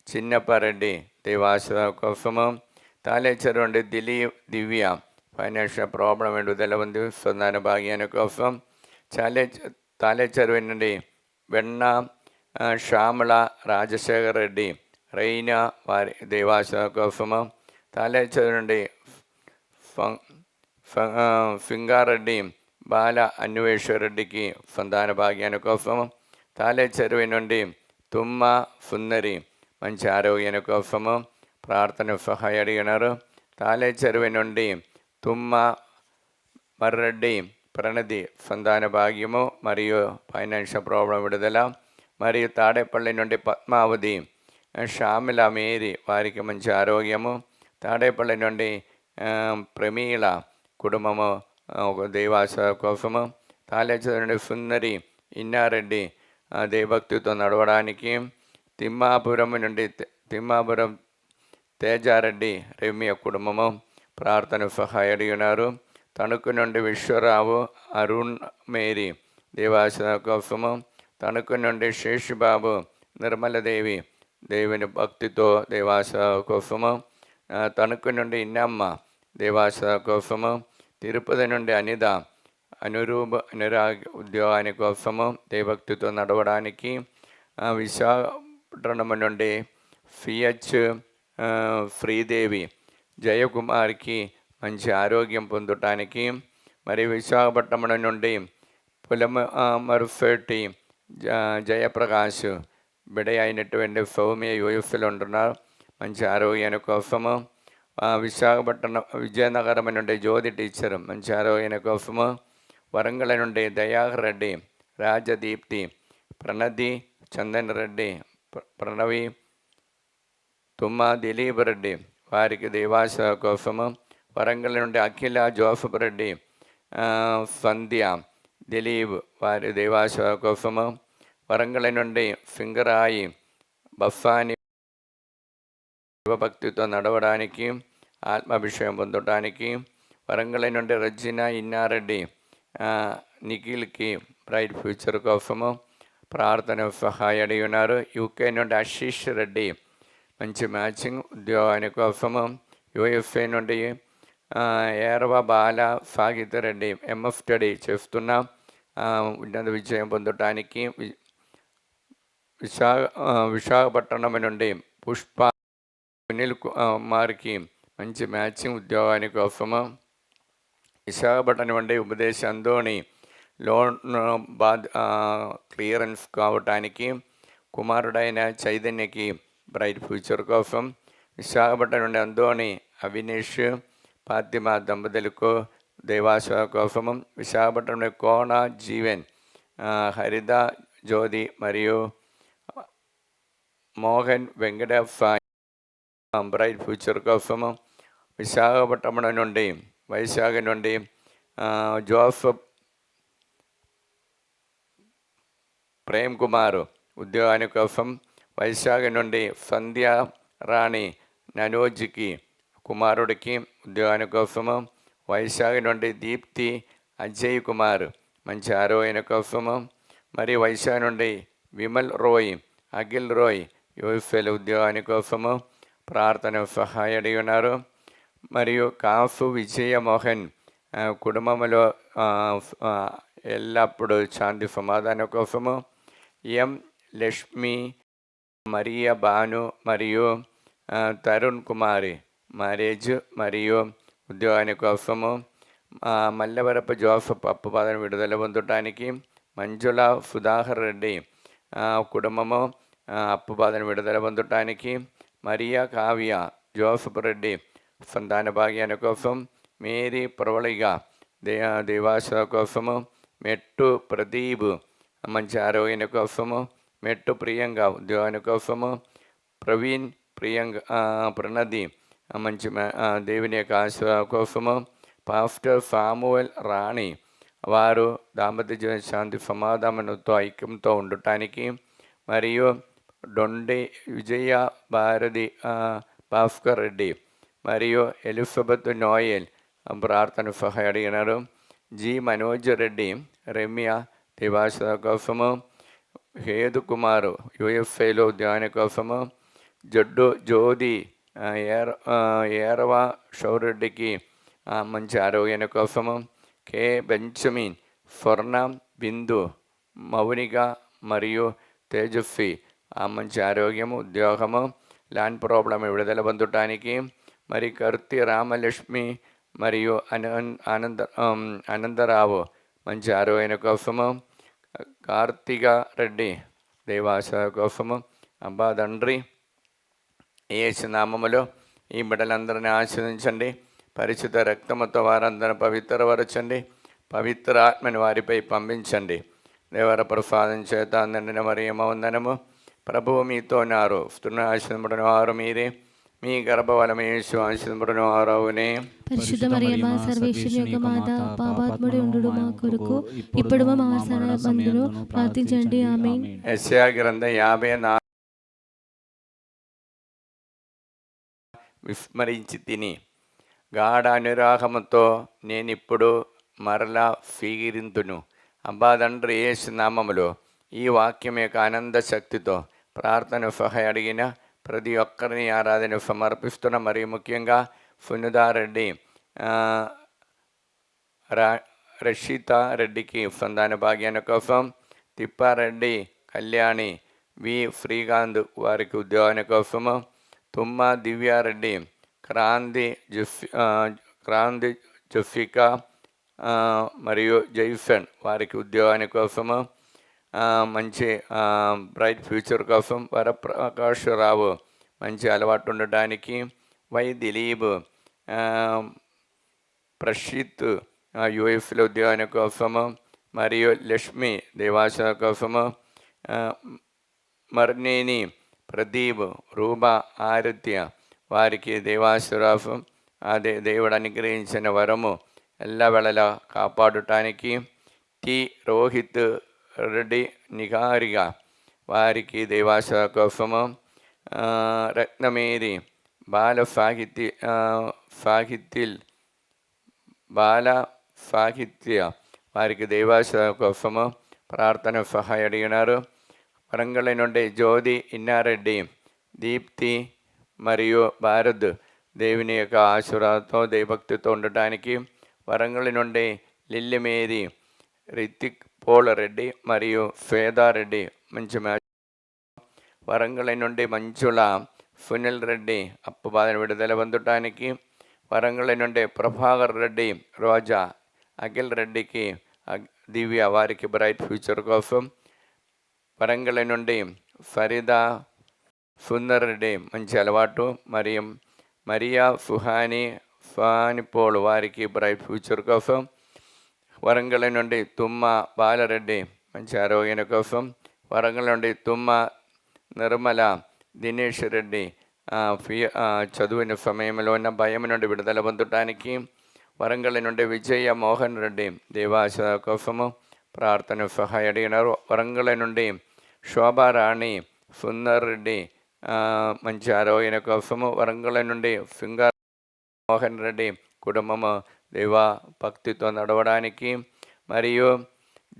చిన్నపరెడ్డి దేవాస కోసము. తాళె చెరువు నుండి దివ్య ఫైనాన్షియల్ ప్రాబ్లం విడుదల ఉంది సంతాన భాగ్యాన్ని కోసం. తాళె చెరువు నుండి వెన్న శ్యామల రాజశేఖర్ రెడ్డి రైనా వారి దేవాస కోసము. తాళె చెరువు నుండి సింగారెడ్డి బాల అన్వేశ్వరెడ్డికి సంతాన భాగ్యాన్ని కోసము. తాళె చెరువు నుండి తుమ్మ సుందరి మంచి ఆరోగ్యాన్ని కోసము ప్రార్థన సహాయం అడిగినారు. తాళె చెరువు నుండి తుమ్మ మర్రెడ్డి ప్రణతి సంతాన భాగ్యము మరియు ఫైనాన్షియల్ ప్రాబ్లం విడుదల. మరియు తాడేపల్లి నుండి పద్మావతి శ్యామిల మేరీ వారికి మంచి ఆరోగ్యము. తాడేపల్లి నుండి ప్రమీల కుటుంబము దేవాస కోసము. తాళె చెరువు నుండి సుందరి ఇన్నారెడ్డి దేవభక్తితో నడవడానికి. తిమ్మాపురం తేజారెడ్డి రమ్య కుటుంబము ప్రార్థన సహాయం అడిగినారు. తణుకు నుండి విశ్వరావు అరుణ్ మేరీ దేవాస కోసము. తణుకు నుండి శేషుబాబు నిర్మలదేవి దేవుని భక్తితో దేవాస కోసము. తణుకు నుండి ఇన్నమ్మ దేవాస కోసము. తిరుపతి నుండి అనిత అనురాగ ఉద్యోగాని కోసము దేవభక్తితో నడవడానికి. విశాఖపట్నం నుండి సిహెచ్ శ్రీదేవి జయకుమార్కి మంచి ఆరోగ్యం పొందటానికి. మరి విశాఖపట్నం నుండి మరుఫెట్టి జయప్రకాష్ బిడ అయినటువంటి సౌమ్య యూఎస్లో ఉంటున్నారు మంచి ఆరోగ్యాన్ని కోసము. విశాఖపట్నం విజయనగరం నుండి జ్యోతి టీచర్ మంచి ఆరోగ్యాన్ని కోసము. వరంగల్ నుండి దయాకర్ రెడ్డి రాజదీప్తి ప్రణతి చందన్ రెడ్డి ప్రణవి తుమ్మ దిలీప్ రెడ్డి వారికి దేవాశయ కోసము, వరంగల్ నుండి అఖిల జోసఫ్ రెడ్డి, సంధ్య, దిలీప్ వారి దేవాశయ కోసము, వరంగల్ నుండి ఫింగరాయి బఫాని శివభక్తితో నడవడానికి, ఆత్మాభిషేకం పొందడానికి, వరంగల్ నుండి రజినా ఇన్నారెడ్డి, నిఖిల్కి బ్రైట్ ఫ్యూచర్ కోసము ప్రార్థన సహాయ అడిగి ఉన్నారు. యూకే నుండి ఆశీష్ రెడ్డి మంచి మ్యాచింగ్ ఉద్యోగాని కోసము, యూఎఫ్ఏ నుండి ఏరవ బాల సాగిత రెడ్డి ఎంఎఫ్ స్టడీ చేస్తున్న ఉన్నత విజయం పొందటానికి, విశాఖపట్నం నుండి పుష్ప సునీల్ కుమార్కి మంచి మ్యాచింగ్ ఉద్యోగాని కోసము, విశాఖపట్నం నుండి ఉపదేశ అందోని లోన్ క్లియరెన్స్ కావటానికి, కుమారుడైన చైతన్యకి బ్రైట్ ఫ్యూచర్ కోసం, విశాఖపట్నం నుండి అందోని అవినేష్ ఫాతిమా దంపతులకు దేవాశయ కోసము, విశాఖపట్నం నుండి కోన జీవన్, హరిత జ్యోతి మరియు మోహన్ వెంకట బ్రైట్ ఫ్యూచర్ కోసము, విశాఖపట్నం నుండి వైశాఖ నుండి జోసఫ్ ప్రేమ్ కుమార్ ఉద్యోగాని కోసం, వైశాఖ నుండి సంధ్య రాణి ననోజ్కి కుమారుడికి ఉద్యోగాని కోసము, వైశాఖ నుండి దీప్తి అజయ్ కుమార్ మంచి ఆరోగ్యం కోసము, మరి వైశాఖ నుండి విమల్ రోయ్, అఖిల్ రోయ్ యూఎఫ్ఏల ఉద్యోగాని కోసము ప్రార్థన సహాయ అడిగి ఉన్నారు. మరియు కాఫు విజయమోహన్ కుటుంబంలో ఎల్లప్పుడూ శాంతి సమాధానం కోసము, ఎం లక్ష్మి, మరియా భాను మరియు తరుణ్ కుమారి మ్యారేజ్ మరియు ఉద్యోగాని కోసము, మల్లవరపు జోసఫ్ అప్పుబాధను విడుదల పొందటానికి, మంజుల సుధాకర్ రెడ్డి కుటుంబము అప్పుబాధను విడుదల పొందటానికి, మరియా కావ్య జోసఫ్ రెడ్డి సంతాన భాగ్యాన్ని కోసం, మేరీ ప్రవళిగా దేవాశయ కోసము, మెట్టు ప్రదీప్ మంచి ఆరోగ్యాన్ని కోసము, మెట్టు ప్రియంగా ఉద్యోగాని కోసము, ప్రవీణ్ ప్రణది మంచి దేవుని యొక్క ఆశ కోసము, పాస్టర్ సామువల్ రాణి వారు దాంపత్య జీవన శాంతి సమాధానంతో ఐక్యంతో ఉండటానికి, మరియు డొండి విజయ భారతి భాస్కర్ రెడ్డి మరియు ఎలిజబెత్ నోయల్ ప్రార్థన సహాయ అడిగినారు. జి మనోజ్ రెడ్డి రమ్య దేవాశయ కోసము, హేదు కుమారు యూఎఫ్ఐలో ఉద్యాన కోసము, జడ్డు జ్యోతి ఏరవ షౌరెడ్డికి మంచి ఆరోగ్యాన్ని కోసము, కే బెంజమిన్, స్వర్ణ, బిందు, మౌనిక మరియు తేజస్వి మంచి ఆరోగ్యము ఉద్యోగము, ల్యాండ్ ప్రాబ్లం విడుదల పొందటానికి, మరి కర్తి రామలక్ష్మి మరియు అనంతరావు మంచి ఆరోగ్యం కోసము, కార్తిక రెడ్డి దేవాశయ కోసము, అబ్బా తండ్రి యేసు నామములో ఈ బిడ్డలందరినీ ఆశీర్వదించండి. పరిశుద్ధ రక్తముతో వారందరిని పవిత్రపరచండి. పవిత్ర ఆత్మని వారిపై పంపించండి. దేవర ప్రసాదం చేత నిండిన మరియమ్మ వందనము. ప్రభువు మీతో ఉన్నారు. ఆశీర్వదింపబడిన వారు మీరే. మీ గర్భఫలము యేసు ఆశీర్వదింపబడిన వారు అవునే. పరిశుద్ధ మరియమ్మ సర్వేశ్వరుని యొక్క మాత, పాపాత్ముడి ఉండుడు మా కొరకు ఇప్పుడు మా మరణమందును ప్రార్థించండి. ఆమేన్. యెషయా గ్రంథం 54 విస్మరించి తిని గాఢ అనురాగముతో నేనిప్పుడు మరలా స్వీకరింతును. అబ్బా తండ్రి యేసు నామములో ఈ వాక్యం యొక్క ఆనంద శక్తితో ప్రార్థన సహాయ అడిగిన ప్రతి ఒక్కరిని ఆరాధన సమర్పిస్తున్న, మరియు ముఖ్యంగా సునిదారెడ్డి, రషిత రెడ్డికి సంతాన భాగ్యాన్ని కోసం, తిప్పారెడ్డి కళ్యాణి, వి శ్రీకాంత్ వారికి ఉద్యోగాని కోసము, తుమ్మ దివ్యారెడ్డి, క్రాంతి జఫికా మరియు జైఫన్ వారికి ఉద్యోగాని కోసము, మంచి బ్రైట్ ఫ్యూచర్ కోసం, వరప్రకాష్ రావు మంచి అలవాటు ఉండటానికి, వై దిలీప్, ప్రషిత్ యూఎఫ్లో ఉద్యోగాని కోసము, మరియు లక్ష్మి దేవాశయ కోసము, మర్నేని ప్రదీప్, రూబా ఆరాధ్య వారికి దేవాసురాఫం అదే దేవుడు అనుగ్రహించిన వరము ఎల్లవేళలా కాపాడటానికి టి రోహిత్ రెడ్డి నిగారిగా వారికి దేవాసుర కోసము రత్నమేరి బాల సాహిత్య వారికి దేవాసుర కోసము ప్రార్థన సహాయ అడిగినారు. వరంగల్ నుండి జ్యోతి ఇన్నారెడ్డి, దీప్తి మరియు భారత్ దేవుని యొక్క ఆశీర్వాదంతో దైవభక్తితో ఉండటానికి. వరంగల్ నుండి లిల్లిమేరి, రితిక్ పోలరెడ్డి మరియు శ్వేతారెడ్డి మంచి మ్యాచ్. వరంగల్ నుండి మంచుల సునీల్ రెడ్డి అప్పు బాధను విడుదల పొందటానికి. వరంగల్ నుండి ప్రభాకర్ రెడ్డి, రోజా, అఖిల్ రెడ్డికి దివ్య వారికి బ్రైట్ ఫ్యూచర్ కోసం. వరంగల్ నుండి ఫరీదా సుందర్ రెడ్డి మంచి అలవాటు మరియు మరియా సుహాని ఫానిపోల్ వారికి బ్రైట్ ఫ్యూచర్ కోసం. వరంగల్ నుండి తుమ్మ బాలరెడ్డి మంచి ఆరోగ్యం కోసం. వరంగల్ నుండి తుమ్మ నిర్మల దినేష్ రెడ్డి చదువుని సమయంలో ఉన్న భయం నుండి విడుదల పొందటానికి. వరంగల్ నుండి విజయ మోహన్ రెడ్డి దేవాశ కోసము ప్రార్థన సహాయ అడిగినారు. వరంగల్ నుండి శోభారాణి సుందర్ రెడ్డి మంచి ఆరోగ్యం కోసము. వరంగల్ నుండి సింగార్ మోహన్ రెడ్డి కుటుంబము దేవా భక్తితో నడవడానికి. మరియు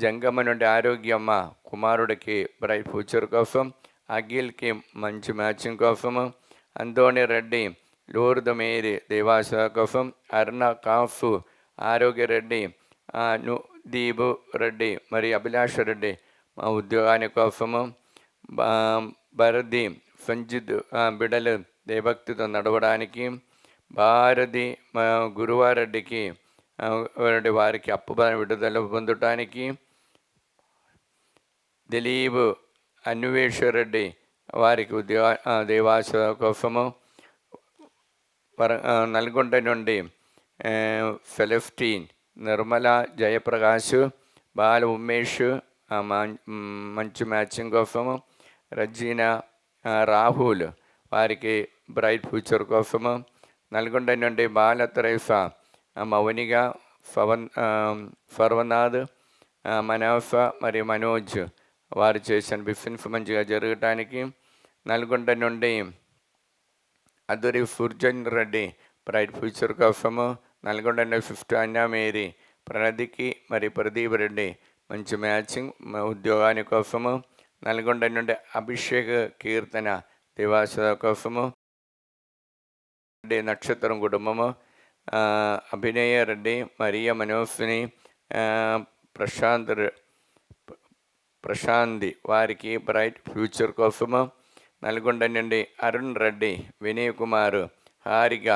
జంగమ్మ నుండి ఆరోగ్యమ్మ కుమారుడికి బ్రైట్ ఫ్యూచర్ కోసం. అఖిల్కి మంచి మ్యాచింగ్ కోసము. అంతోని రెడ్డి లూర్ద్ మేరీ దేవాశ కోసం. అరుణ కాఫు ఆరోగ్య రెడ్డి, దీపు రెడ్డి మరియు అభిలాష రెడ్డి మా ఉద్యోగాని కోసము. భరతి సంజిత్ బిడలు దేవభక్తితో నడవడానికి. భారతి గురువారెడ్డికి వారికి అప్పు విడుదల పొందటానికి. దిలీప్ అన్వేషరెడ్డి వారికి దేవాశ కోసము. నల్గొండ నుండి సెలెస్టీన్, నిర్మల జయప్రకాష్, బాల ఉమేష్ మంచి మ్యాచింగ్ కోసము. రజీనా రాహుల్ వారికి బ్రైట్ ఫ్యూచర్ కోసము. నల్గొండ నుండి బాల తెరేసా, మౌనిగా, ఫర్వనాథ్, మనోఫ మరియు మనోజ్ వారు చేసిన బిజినెస్ మంచిగా జరగటానికి. నల్గొండ నుండి అదురి సుర్జన్ రెడ్డి బ్రైట్ ఫ్యూచర్ కోసము. నల్గొండ నుండి 5 అన్నా మేరీ, ప్రణతికి మరియు ప్రదీప్ రెడ్డి మంచి మ్యాచింగ్ ఉద్యోగాని కోసము. నల్గొండ నుండి అభిషేక్ కీర్తన దేవాస కోసము. రెడ్డి నక్షత్రం కుటుంబము. అభినయ రెడ్డి, మరియ మనోస్విని, ప్రశాంతి వారికి బ్రైట్ ఫ్యూచర్ కోసము. నల్గొండ నుండి అరుణ్ రెడ్డి, వినయ్ కుమార్, హారిక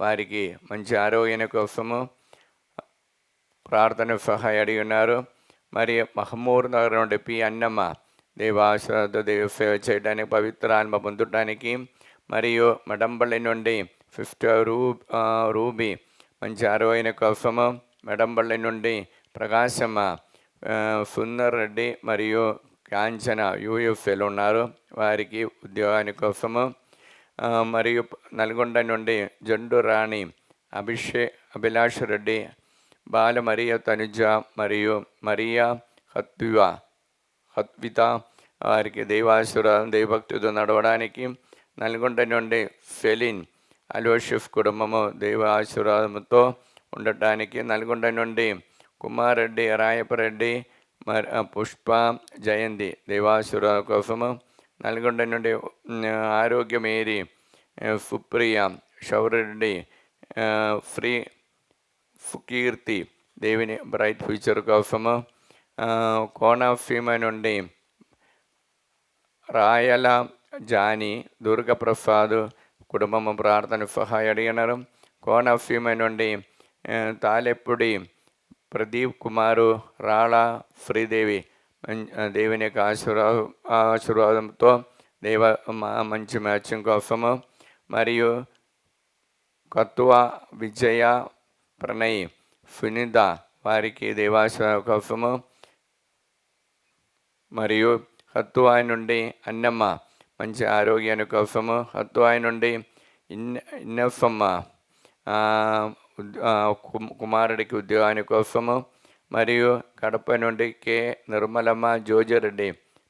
వారికి మంచి ఆరోగ్యం కోసము ప్రార్థన సహాయ అడిగి ఉన్నారు. మరియు మహమూర్ నగర్ నుండి పి అన్నమ్మ దేవాశ్రద్ధ దేవ సేవ చేయడానికి, పవిత్రాత్మ పొందటానికి. మరియు మడంపల్లి నుండి 50 రూబీ మంచి ఆరోగ్యం కోసము. మడంపల్లి నుండి ప్రకాశమ్మ, సుందర్ రెడ్డి మరియు కాంచన యూఎఫ్ఏలో ఉన్నారు, వారికి ఉద్యోగాని కోసము. మరియు నల్గొండ నుండి జండు రాణి, అభిలాష్ రెడ్డి, బాల మరియ తనుజ మరియు మరియా హత్విత వారికి దైవాశీర్వాదం దైవభక్తితో నడవడానికి. నల్గొండ నుండి సెలిన్ అలోషిఫ్ కుటుంబము దైవ ఆశీర్వాదంతో ఉండటానికి. నల్గొండ నుండి కుమారెడ్డి, రాయపరెడ్డి, పుష్ప, జయంతి దైవాశీర్వాదం కోసము. నల్గొండ నుండి ఆరోగ్యమేరి, సుప్రియ, శౌరెడ్డి, కీర్తి దేవిని బ్రైట్ ఫ్యూచర్ కోసము. కోనసీమ నుండి రాయల జాని, దుర్గప్రసాద్ కుటుంబము ప్రార్థన సహాయ అడిగినారు. కోనసీమ నుండి తాలెప్పుడి ప్రదీప్ కుమారు, రాళ శ్రీదేవి దేవుని యొక్క ఆశీర్వాదంతో మంచి మ్యాచింగ్ కోసము. మరియు కత్తువ విజయ, ప్రణయ్, సునీత వారికి దేవాశీర్వాదం కోసము. మరియు హత్తువాయి నుండి అన్నమ్మ మంచి ఆరోగ్యాన్ని కోసము. హత్తువాయి నుండి ఇన్నఫమ్మ కుమారుడికి ఉద్యోగాని కోసము, మరియు కడప నుండి కె నిర్మలమ్మ, జోజిరెడ్డి,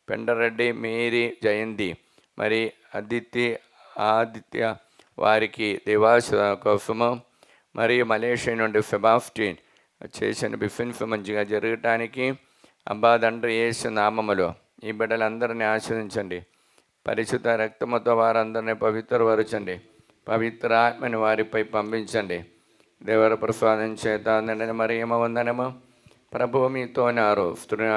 పెండరెడ్డి, మేరీ, జయంతి, మరి ఆదిత్య వారికి దేవాస కోసము, మరియు మలేషియా నుండి ఫెబాఫ్టీన్ చేసిన బిఫిన్స్ మంచిగా జరగటానికి అబ్బా తండ్రి యేసు నామములో ఈ బిడ్డలందరినీ ఆశ్రయించండి. పరిశుద్ధ రక్తముతో వారందరినీ పవిత్రపరచండి. పవిత్ర ఆత్మని వారిపై పంపించండి. దేవర ప్రసాదం చేత నిండిన మరియమ్మ వందనము. ప్రభువు మీతో ఉన్నారు. స్త్రీని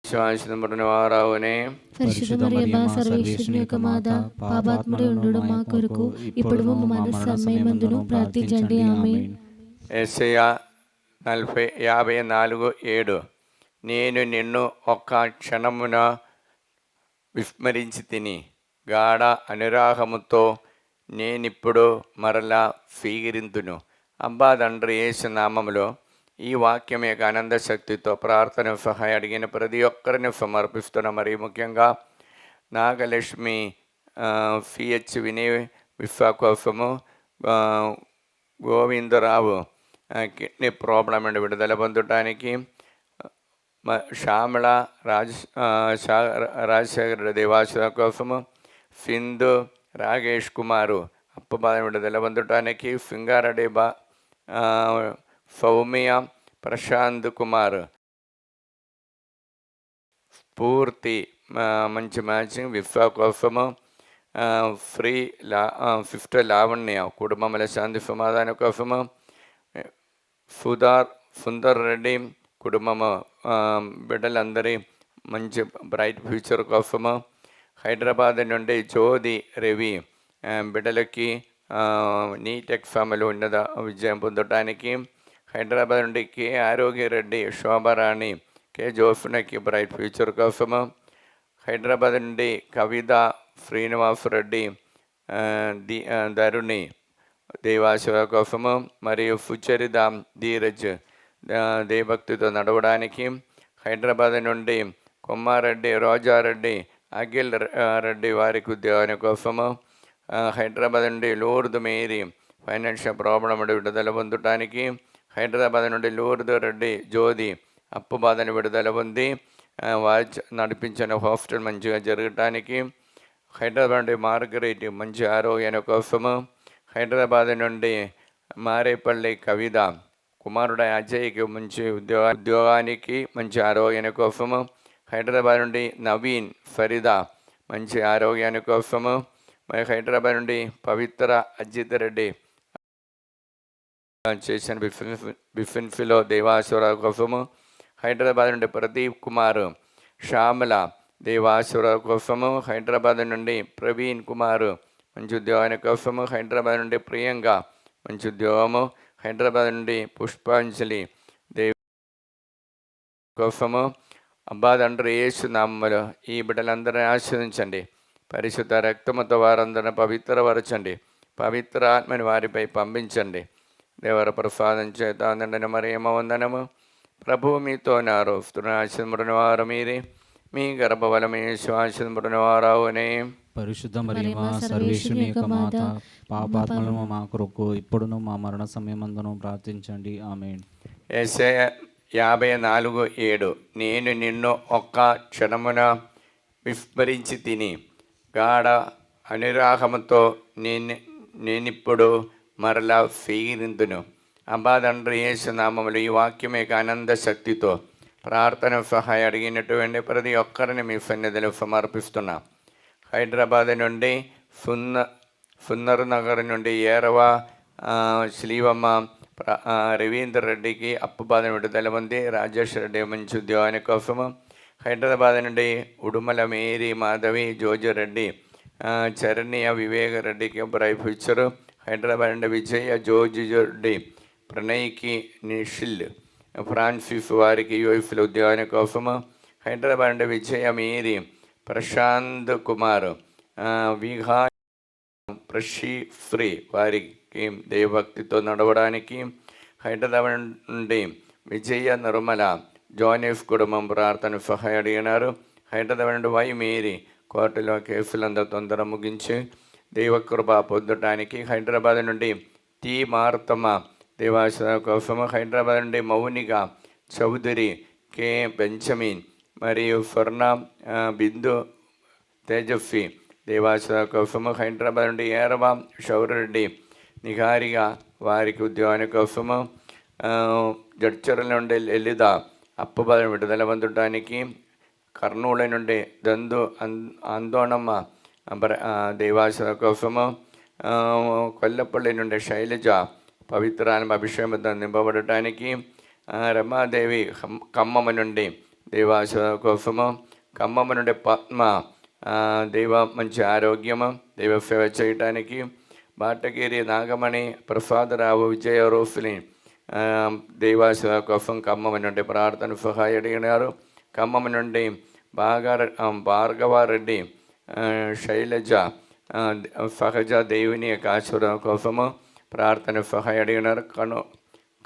ఆశీర్వదించబడిన వారవునే. పరిశుద్ధ మరియమ్మ సర్వేశ్వరుని యొక్క మాత, పాపాత్ముడై ఉండుడు మా కొరకు ఇప్పుడు మా మరణ సమయమందును ప్రార్థించండి. ఆమేన్. యెషయా 54:7 నేను నిన్ను ఒక్క క్షణమున విస్మరించి తిని, గాఢ అనురాగముతో నేనిప్పుడు మరలా స్వీకరింతును. అబ్బా తండ్రి యేసు నామములో ఈ వాక్యం యొక్క ఆనంద శక్తితో ప్రార్థన సహాయం అడిగిన ప్రతి ఒక్కరిని సమర్పిస్తున్న. మరి ముఖ్యంగా నాగలక్ష్మి సిహెచ్ వినయ్ విశ్వ కోసము, గోవిందరావు కిడ్నీ ప్రాబ్లం నుండి విడుదల పొందటానికి, శ్యామల రాజశేఖర దేవాసుల కోసము, సింధు రాగేష్ కుమారు అప్పు బాధ విడుదల పొందటానికి, సింగారెడ్డి సౌమ్య ప్రశాంత్ కుమార్ పూర్తి మంచి మ్యాచింగ్ విశ్వ కోసము, ఫిఫ్త్ లావణ్య కుటుంబముల శాంతి సమాధానం కోసము, సుందర్ రెడ్డి కుటుంబము బిడ్డలందరి మంచి బ్రైట్ ఫ్యూచర్ కోసము, హైదరాబాద్ నుండి జ్యోతి రవి బిడ్డలకి నీట్ ఎగ్జామ్లు ఉన్నత విజయం పొందటానికి, హైదరాబాద్ నుండి కె ఆరోగ్యరెడ్డి, శోభారాణి, కె జోఫ్నకి బ్రైట్ ఫ్యూచర్ కోసము, హైదరాబాద్ నుండి కవిత శ్రీనివాస్ రెడ్డి, ధరుణి దేవాశివ కోసము, మరియు సుచరిత ధీరజ్ దేవభక్తితో నడవడానికి, హైదరాబాద్ నుండి కొమ్మారెడ్డి, రోజారెడ్డి, అఖిల్ రెడ్డి వారికి ఉద్యోగాని కోసము, హైదరాబాద్ నుండి లూర్దు మేరీ ఫైనాన్షియల్ ప్రాబ్లం విడుదల పొందటానికి, హైదరాబాద్ నుండి లూర్దు రెడ్డి జ్యోతి అప్పు బాధని విడుదల పొంది వాచ్ నడిపించిన హాస్టల్ మంచిగా జరగటానికి, హైదరాబాద్ నుండి మార్గరేట్ మంచి ఆరోగ్యాన్ని కోసము, హైదరాబాద్ నుండి మారేపల్లి కవిత కుమారుడు అజయ్కి మంచి ఉద్యోగానికి మంచి ఆరోగ్యాన్ని కోసము, హైదరాబాద్ నుండి నవీన్ ఫరీదా మంచి ఆరోగ్యాన్ని కోసము, మరి హైదరాబాద్ నుండి పవిత్ర అజిత్ రెడ్డి చేసిన బిఫిన్ఫిలో దేవాసుర కోసము, హైదరాబాద్ నుండి ప్రదీప్ కుమార్ శ్యామల దేవాసుర కోసము, హైదరాబాద్ నుండి ప్రవీణ్ కుమార్ మంచి ఉద్యోగాని కోసము, హైదరాబాద్ నుండి ప్రియాంక మంచి ఉద్యోగము, హైదరాబాద్ నుండి పుష్పాంజలి దేవి కోసము. అబ్బా తండ్రి యేసు నామములో ఈ బిడ్డలందరినీ ఆశీర్వదించండి. పరిశుద్ధ రక్తముతో వారందరిని పవిత్రపరచండి. పవిత్ర ఆత్మని వారిపై పంపించండి. దేవర ప్రసాదం చేత నిండిన మరియమ్మ వందనము. ప్రభువు మీతో ఉన్నారు. స్త్రీని ఆశీర్వదించిన వారు మీరే, మీ గర్భఫలము యేసు ఆశీర్వదించిన వారవునే. పరిశుద్ధ మరియమ్మ సర్వేశ్వరుని యొక్క మాత, పాపాత్ములము మా కొరకు ఇప్పుడును మా మరణ సమయమందును ప్రార్థించండి. ఆమేన్. యెషయా 54:7 నేను నిన్ను ఒక్క క్షణమున విస్మరించి తిని, గాఢ అనురాగముతో నేనిప్పుడు మరలా స్వీకరింతును. అబ్బా తండ్రి యేసు నామములు ఈ వాక్యం యొక్క ఆనంద శక్తితో ప్రార్థన సహాయం అడిగినటువంటి ప్రతి ఒక్కరిని మీ సన్నిధిలో సమర్పిస్తున్నా. హైదరాబాద్ నుండి సున్నర్ నగర్ నుండి ఏరవ శ్రీవమ్మ రవీందర్ రెడ్డికి అప్పు బాధ విడుదల పొంది, రాజేష్ రెడ్డి మంచి ఉద్యోగాని కోసము, హైదరాబాద్ నుండి ఉడుమల మేరీ మాధవి జోజిరెడ్డి చరణ్య వివేక రెడ్డికి బ్రైట్ ఫ్యూచరు, హైదరాబాద్ నుండి విజయ జోజిరెడ్డి ప్రణయ్కి నిషిల్ ఫ్రాన్సిస్ వారికి యూఎఫ్లో ఉద్యోగాని కోసము, హైదరాబాద్ నుండి విజయ మేరీ ప్రశాంత్ కుమార్ విహా ప్రషి ఫ్రీ వారికి దేవభక్తితో నడవడానికి, హైదరాబాద్ నుండి విజయ నిర్మల జోనెఫ్ కుటుంబం ప్రార్థన సహాయం అడిగినారు, హైదరాబాద్ నుండి వై మేరీ కోర్టులో కేసులంతా తొందర ముగించి దైవకృప పొందడానికి హైదరాబాద్ నుండి టి మార్తమ్మ దేవాశ్రమ కోసము, హైదరాబాద్ నుండి మౌనిక చౌదరి, కె బెంజమిన్ మరియు స్వర్ణ బిందు తేజస్వి దేవాశ్రమ కోసము, హైదరాబాద్ నుండి ఏరవ శౌరెడ్డి నిహారిగా వారికి ఉద్యోగాని కోసము, జడ్చర్ల నుండి లలిత అప్పుబాధ విడుదల పొందడానికి, కర్నూలు నుండి దందు ఆందోళనమ్మ దేవాశ్రమ కోసము, కొల్లపల్లి నుండి శైలజ పవిత్రాన్ని అభిషేకం నింపబడటానికి, రమాదేవి ఖమ్మం నుండి దేవాశ్రమ కోసము, ఖమ్మం నుండి పద్మ దైవ మంచి ఆరోగ్యము దైవ సేవ చేయటానికి, బాటగిరి నాగమణి ప్రసాదరావు విజయ రోఫిని దేవాసేవ కోసం ఖమ్మం నుండి ప్రార్థన సహాయ అడిగినారు. ఖమ్మం నుండి భార్గవారెడ్డి శైలజ సహజ దేవుని యొక్క ఆశీర్వాదం కోసము ప్రార్థన సహాయ అడిగినారు.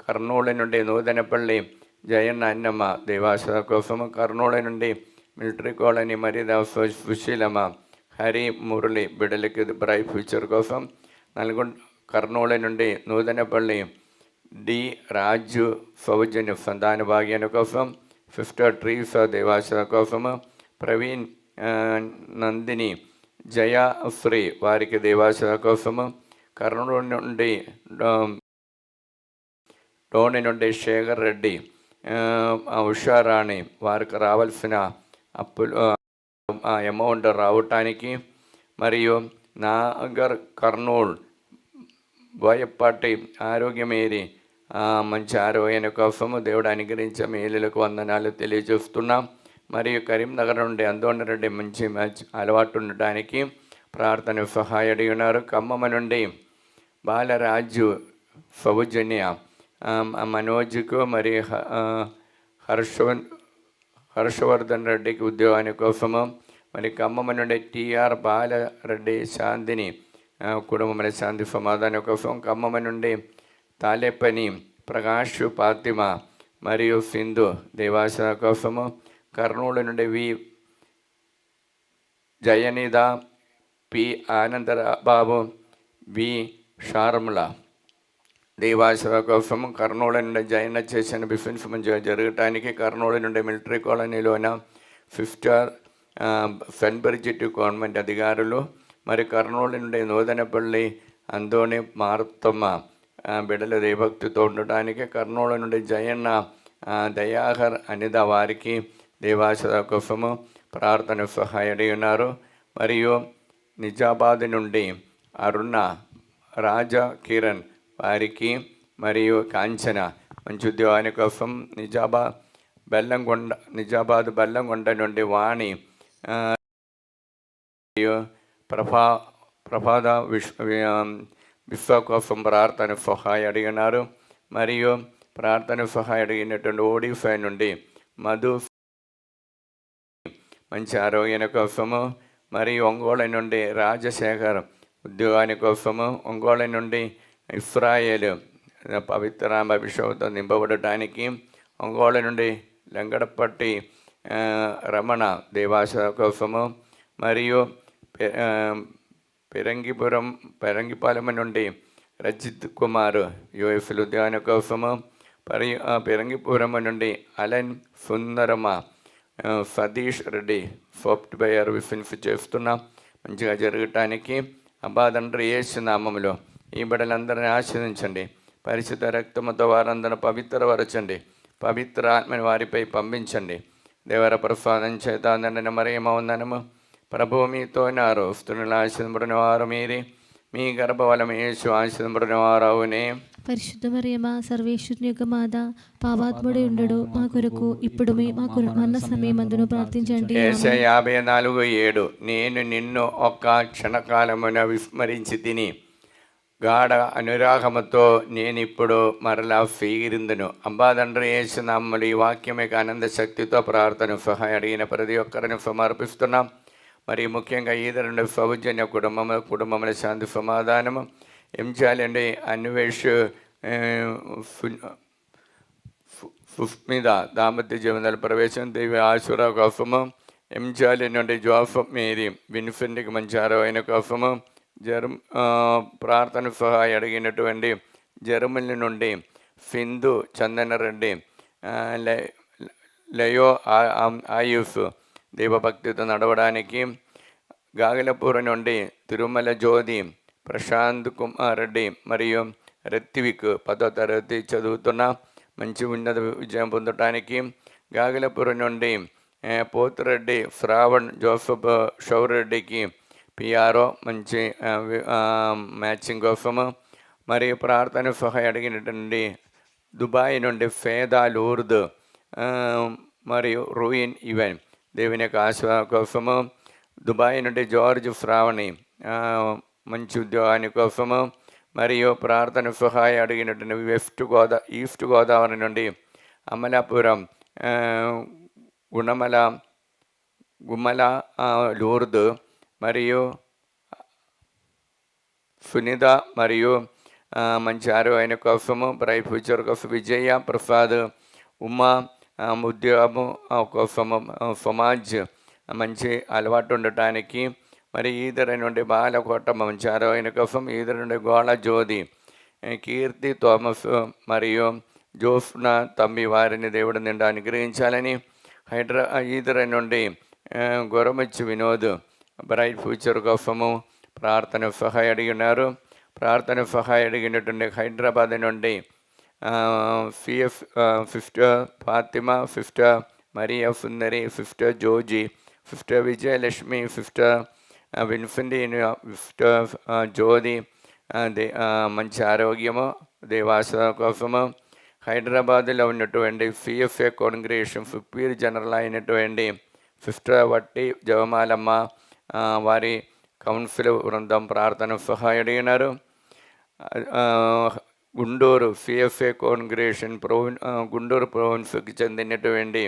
కర్నూలు నుండి నూతనపల్లి జయన్న అన్నమ్మ దేవాసేవ కోసము, కర్నూలు నుండి మిలిటరీ కాలనీ మరీదా సుశీలమ్మ హరి మురళి బిడ్డలకి బ్రైట్ ఫ్యూచర్ కోసం, కర్నూలు నుండి నూతనపల్లి డి రాజు సౌజన్య సంతాన భాగ్యాన్ని కోసం, సిస్టర్ ట్రీసా దేవాశ్రమ కోసము, ప్రవీణ్ నందిని జయశ్రీ వారికి దేవాశ్రమ కోసము, కర్నూలు నుండి డోని నుండి శేఖర్ రెడ్డి ఉషారాణి వారికి రావాల్సిన అప్పులు అమౌంట్ రావటానికి, మరియు నాగర్ కర్నూలు బోయపాటి ఆరోగ్యమేరి మంచి ఆరోగ్యం కోసము దేవుడు అనుగ్రహించే మేలులకు వందనాలు తెలియజేస్తున్నాం. మరియు కరీంనగర్ నుండి అందోనరెడ్డి మంచి అలవాటు ఉండటానికి ప్రార్థన సహాయ అడిగినారు. ఖమ్మం నుండి బాలరాజు సౌజన్య మనోజ్కు మరియు హర్షవర్ధన్ రెడ్డికి ఉద్యోగాని కోసము, మరి ఖమ్మం నుండి టిఆర్ బాలరెడ్డి శాంతిని కుటుంబమైన శాంతి సమాధానం కోసం, ఖమ్మం నుండి తాలేపని ప్రకాష్ ఫాతిమ మరియు సింధు దేవాసన కోసము, కర్నూలు నుండి వి జయనిద పి ఆనందబాబు వి షార్ముల దేవాసేవ కోసం, కర్నూలు నుండి జైన చేసిన బిజినెస్ మంచిగా జరగటానికి, కర్నూలు నుండి మిలిటరీ కాలనీలోన ఫిఫ్త్ ఫెన్బర్జిట్ గవర్నమెంట్ అధికారులు, మరి కర్నూలు నుండి నూతనపల్లి అందోని మార్తమ్మ బిడ్డల దేవభక్తితో ఉండటానికి, కర్నూలు నుండి జయన్న దయాహర్ అనిత వారికి దేవాసేవ కోసము ప్రార్థన సహాయ అడిగినారు. మరియు నిజామాబాద్ నుండి అరుణ రాజా కిరణ్ వారికి, మరియు కాంచన మంచి ఉద్యోగాని కోసం, నిజామాబాద్ బెల్లంకొండ నుండి వాణి మరియు ప్రభాద విశ్వ కోసం ప్రార్థన సహాయ అడిగినారు. మరియు ప్రార్థన సహాయ అడిగినటువంటి ఓడిఫై నుండి మధు మంచి ఆరోగ్యాని కోసము, మరియు ఒంగోలు నుండి రాజశేఖర్ ఉద్యోగాని కోసము, ఒంగోలు నుండి ఇస్రాయేల్ పవిత్రాభిషేకంతో నింపబడటానికి, ఒంగోలు నుండి లంగడపట్టి రమణ దేవాసేవ కోసము, మరియు పెరంగిపాలెం నుండి రజిత్ కుమార్ యుఎఫ్ఎల్ ఉద్యాన కోసము, పెరంగిపురం నుండి అలెన్ సుందరమ్మ సతీష్ రెడ్డి సాఫ్ట్వేర్ విఫిన్స్ చేస్తున్నాం మంచిగా జరగటానికి. అబ్బా తండ్రి యేసు నామములో ఈ బిడ్డలందరినీ ఆశీర్వదించండి. పరిశుద్ధ రక్తముతో వారందరూ పవిత్రపరచండి. పవిత్ర ఆత్మని వారిపై పంపించండి. దేవర ప్రసాదం చేత దండన మరియమ్మ వందనము. ప్రభువు మీతో ఉన్నారు. స్త్రీలు ఆశీర్వదింపబడిన వారు మీరే, మీ గర్భఫలము యేసు ఆశీర్వదింపబడిన వారు అవునే. పరిశుద్ధ మరియమ్మ సర్వేశ్వరుని యొక్క మాత, పాపాత్ముడి ఉండడు మా కొరకు ఇప్పుడు మాకు మరణ సమయమందును ప్రార్థించండి. యేషయా 54:7 నేను నిన్ను ఒక్క క్షణకాలమున విస్మరించి తిని గాఢ అనురాగముతో నేనిప్పుడు మరలా స్వీకరిందును. అబ్బా తండ్రి యేసు నామములో ఈ వాక్యం యొక్క ఆనంద శక్తితో ప్రార్థన సహాయ అడిగిన ప్రతి ఒక్కరిని సమర్పిస్తున్నాం. మరి ముఖ్యంగా ఈ రెండు సౌజన్య కుటుంబముల శాంతి సమాధానము ఏం చేయాలండి? అన్వేష్ సుస్మిత దాంపత్య జీవనాల ప్రవేశం దేవి ఆశుర కోసము, ఎంజాలి నుండి జోసఫ్ మేరీ, విన్సెంట్కి మంచి ఆరోగ్యమైన కోసము, ప్రార్థన సహాయం అడిగినటువంటి జర్మనీ నుండి సింధు చందన రెడ్డి, లయో ఆయుష్ దైవభక్తితో నడవడానికి, గాగలపూర్ నుండి తిరుమల జ్యోతి ప్రశాంత్ కుమార్ రెడ్డి మరియు రిత్విక్ 10వ తరగతి చదువుతున్న మంచి ఉన్నత విజయం పొందటానికి, గాగలపూర్ నుండి పోతిరెడ్డి శ్రావణ్ జోసఫ్ షౌరెడ్డికి పిఆర్ఓ మంచి మ్యాచింగ్ కోసము, మరియు ప్రార్థన సహాయం అడిగినటువంటి దుబాయ్ నుండి ఫేదా లూర్ద్ మరియు రూయిన్ ఈవెన్ దేవుని యొక్క ఆశీర్వాదం కోసము, దుబాయ్ నుండి జార్జ్ శ్రావణి మంచి ఉద్యోగాని కోసము, మరియు ప్రార్థన సహాయం అడిగినటువంటి ఈస్ట్ గోదావరి నుండి అమలాపురం గుమ్మల లూర్ద్ మరియు సునీత మరియు మంచి ఆరోగ్యమైన కోసము, బ్రైట్ ఫ్యూచర్ కోసం విజయ ప్రసాద్, ఉమా ఉద్యోగము కోసము, సమాజ్ మంచి అలవాటు ఉండటానికి, మరి ఈదర నుండి బాలకోట మంచి ఆరోగ్యమైన కోసం, ఈదర నుండి గోళ జ్యోతి, కీర్తి థోమస్ మరియు జోఫ్న తమ్మి వారిని దేవుడు నిండా అనుగ్రహించాలని, ఈదర నుండి గొరమచ్చి వినోద్ బ్రైట్ ఫ్యూచర్ కోసము ప్రార్థన సహాయం అడిగి ఉన్నారు. ప్రార్థన సహాయం అడిగినటువంటి హైదరాబాద్ నుండి CF sister Fatima, sister Maria Sundari, sister Jozy, sister Vijayalakshmi, sister Vincent, sister Jyothi మంచి ఆరోగ్యము దేవాస కోసము, హైదరాబాద్లో ఉన్నటువంటి సిఎఫ్ఏ కాంగ్రిగేషన్ సుపీరియర్ జనరల్ అయినటువంటి సిస్టర్ వట్టి జవమాలమ్మ వారి కౌన్సిల్ బృందం ప్రార్థన సహాయం అడిగినారు. గుంటూరు సిఎఫ్ఏ కాంగ్రిగేషన్ గుంటూరు ప్రొవిన్స్కి చెందినటువంటి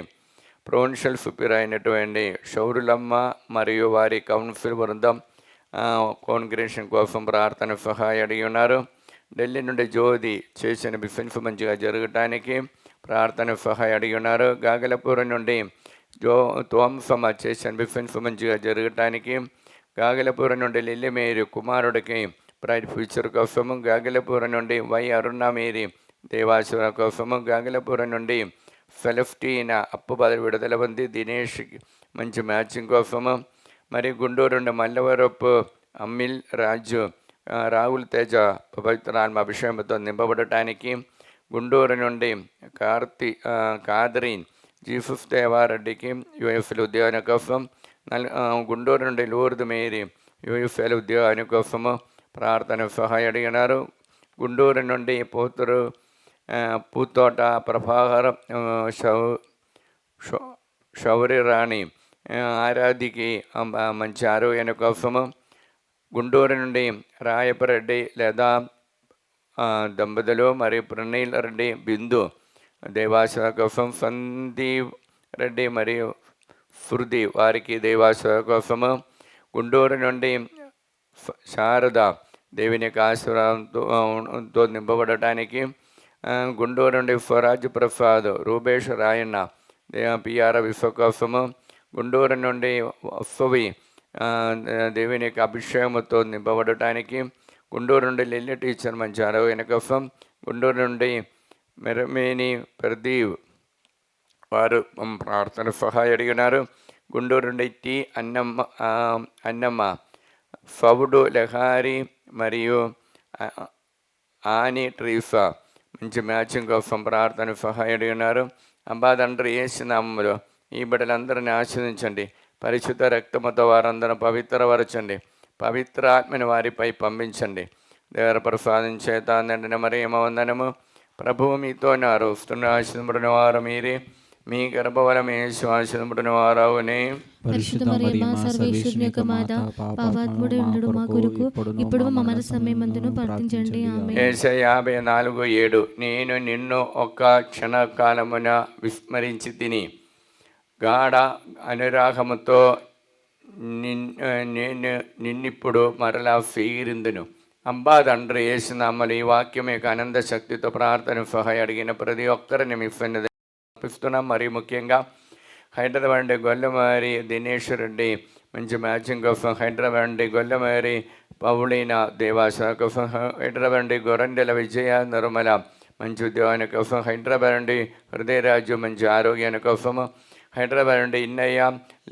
ప్రొవిన్షియల్ సుపీరియర్ అయినటువంటి షౌరులమ్మ మరియు వారి కౌన్సిల్ బృందం కాంగ్రిగేషన్ కోసం ప్రార్థన సహాయం అడిగి ఉన్నారు. ఢిల్లీ నుండి జ్యోతి చేసిన బిజినెస్ మంచిగా జరగటానికి ప్రార్థన సహాయం అడిగి ఉన్నారు. గాగలపూర్ నుండి తోంసమ్మ చేసిన బిజినెస్ మంచిగా జరగటానికి, గాగలపూర్ నుండి లిల్లీ మేరీ కుమారుడికి బ్రైట్ ఫ్యూచర్ కోసము, గాగలపూర్ నుండి వై అరుణ మేరీ దేవాసుర కోసము, గాగలపూర్ నుండి సెలెస్టీనా అప్పు బదులు విడుదల పొంది దినేష్కి మంచి మ్యాచింగ్ కోసము, మరి గుంటూరు నుండి మల్లవరపు అమ్మిల్ రాజు రాహుల్ తేజ పవిత్రాత్మ అభిషేకంతో నింపబడటానికి, గుంటూరు నుండి కాదరీన్ జీసస్ దేవారెడ్డికి యుఎఫ్ఎల్ ఉద్యోగం కోసం, గుంటూరు నుండి లూర్ద్ మేరీ యుఎఫ్ఎల్ ఉద్యోగాని కోసము ప్రార్థన సహాయం అడిగినారు. గుంటూరు నుండి పూతోట ప్రభాకర్ శౌరి రాణి ఆరాధికి మంచి ఆరోగ్యాన్ని కోసము, గుంటూరు నుండి రాయపరెడ్డి లేదా దంపతులు మరియు ప్రణీల్ రెడ్డి బిందు దేవాస కోసం, సందీప్ రెడ్డి మరియు శృతి వారికి దేవాస కోసము, గుంటూరు నుండి శారద దేవుని యొక్క ఆశీర్వాదంతో నింపబడటానికి, గుంటూరు నుండి స్వరాజ్ ప్రసాద్ రూపేష్ రాయన్న పిఆర్ విశ్వకోసము, గుంటూరు నుండి వత్సవి దేవుని యొక్క అభిషేకంతో నింపబడటానికి, గుంటూరు నుండి లిల్లీ టీచర్ మంచి ఆరోగ్యం కోసం, గుంటూరు నుండి మెరమేని ప్రదీప్ వారు ప్రార్థన సహాయం అడిగినారు. గుంటూరు నుండి టి అన్నమ్మ ఫవుడు లహారి మరియు ఆని ట్రీఫా మంచి మ్యాచింగ్ కోసం ప్రార్థన సహాయం అడిగినారు. అబ్బా తండ్రి యేసునామములో ఈ బిడ్డలందరినీ ఆశీర్వదించండి. పరిశుద్ధ రక్తముతో వారందరూ పవిత్రపరచండి. పవిత్ర ఆత్మని వారిపై పంపించండి. దేవర ప్రసాదం చేత నిండిన మరియమ్మ వందనము. ప్రభువు మీతో ఉన్నారు. వస్తున్న ఆశీర్వదింపబడిన వారు మీరే. మీ గర్భఫలమే ఆశీర్వదింపబడిన వారవునే. పరిశుద్ధ మరియమ్మ సర్వేశ్వరుని యొక్క మాత, పాపాత్ముడై ఉండుడు మా కొరకు ఇప్పుడు మా మరణ సమయమందును ప్రార్థించండి. ఆమేన్. యేషయా 54:7 నేను నిన్ను ఒక్క క్షణకాలమున విస్మరించి తిని గాఢ అనురాగముతో నిన్నిప్పుడు మరలా స్వీకరిందును. అబ్బా తండ్రి యేసునామములో ఈ వాక్యం యొక్క ఆనంద శక్తితో ప్రార్థన సహాయం అడిగిన ప్రతి ఒక్కరిని మీ సన్నిధిలో అర్పిస్తున్నాం. మరియు ముఖ్యంగా హైదరాబాద్ నుండి గొల్లమారి దినేష్ రెడ్డి మంచి మ్యాచింగ్ కోసం, హైదరాబాద్ నుండి గొల్లమారి పౌళీన దేవాస కోసం, హైదరాబాద్ నుండి గొరండెల విజయ నిర్మల మంచి ఉద్యోగాన్ని కోసం, హైదరాబాద్ నుండి హృదయరాజు మంచి ఆరోగ్యాన్ని కోసం, హైదరాబాద్ నుండి ఇన్నయ్య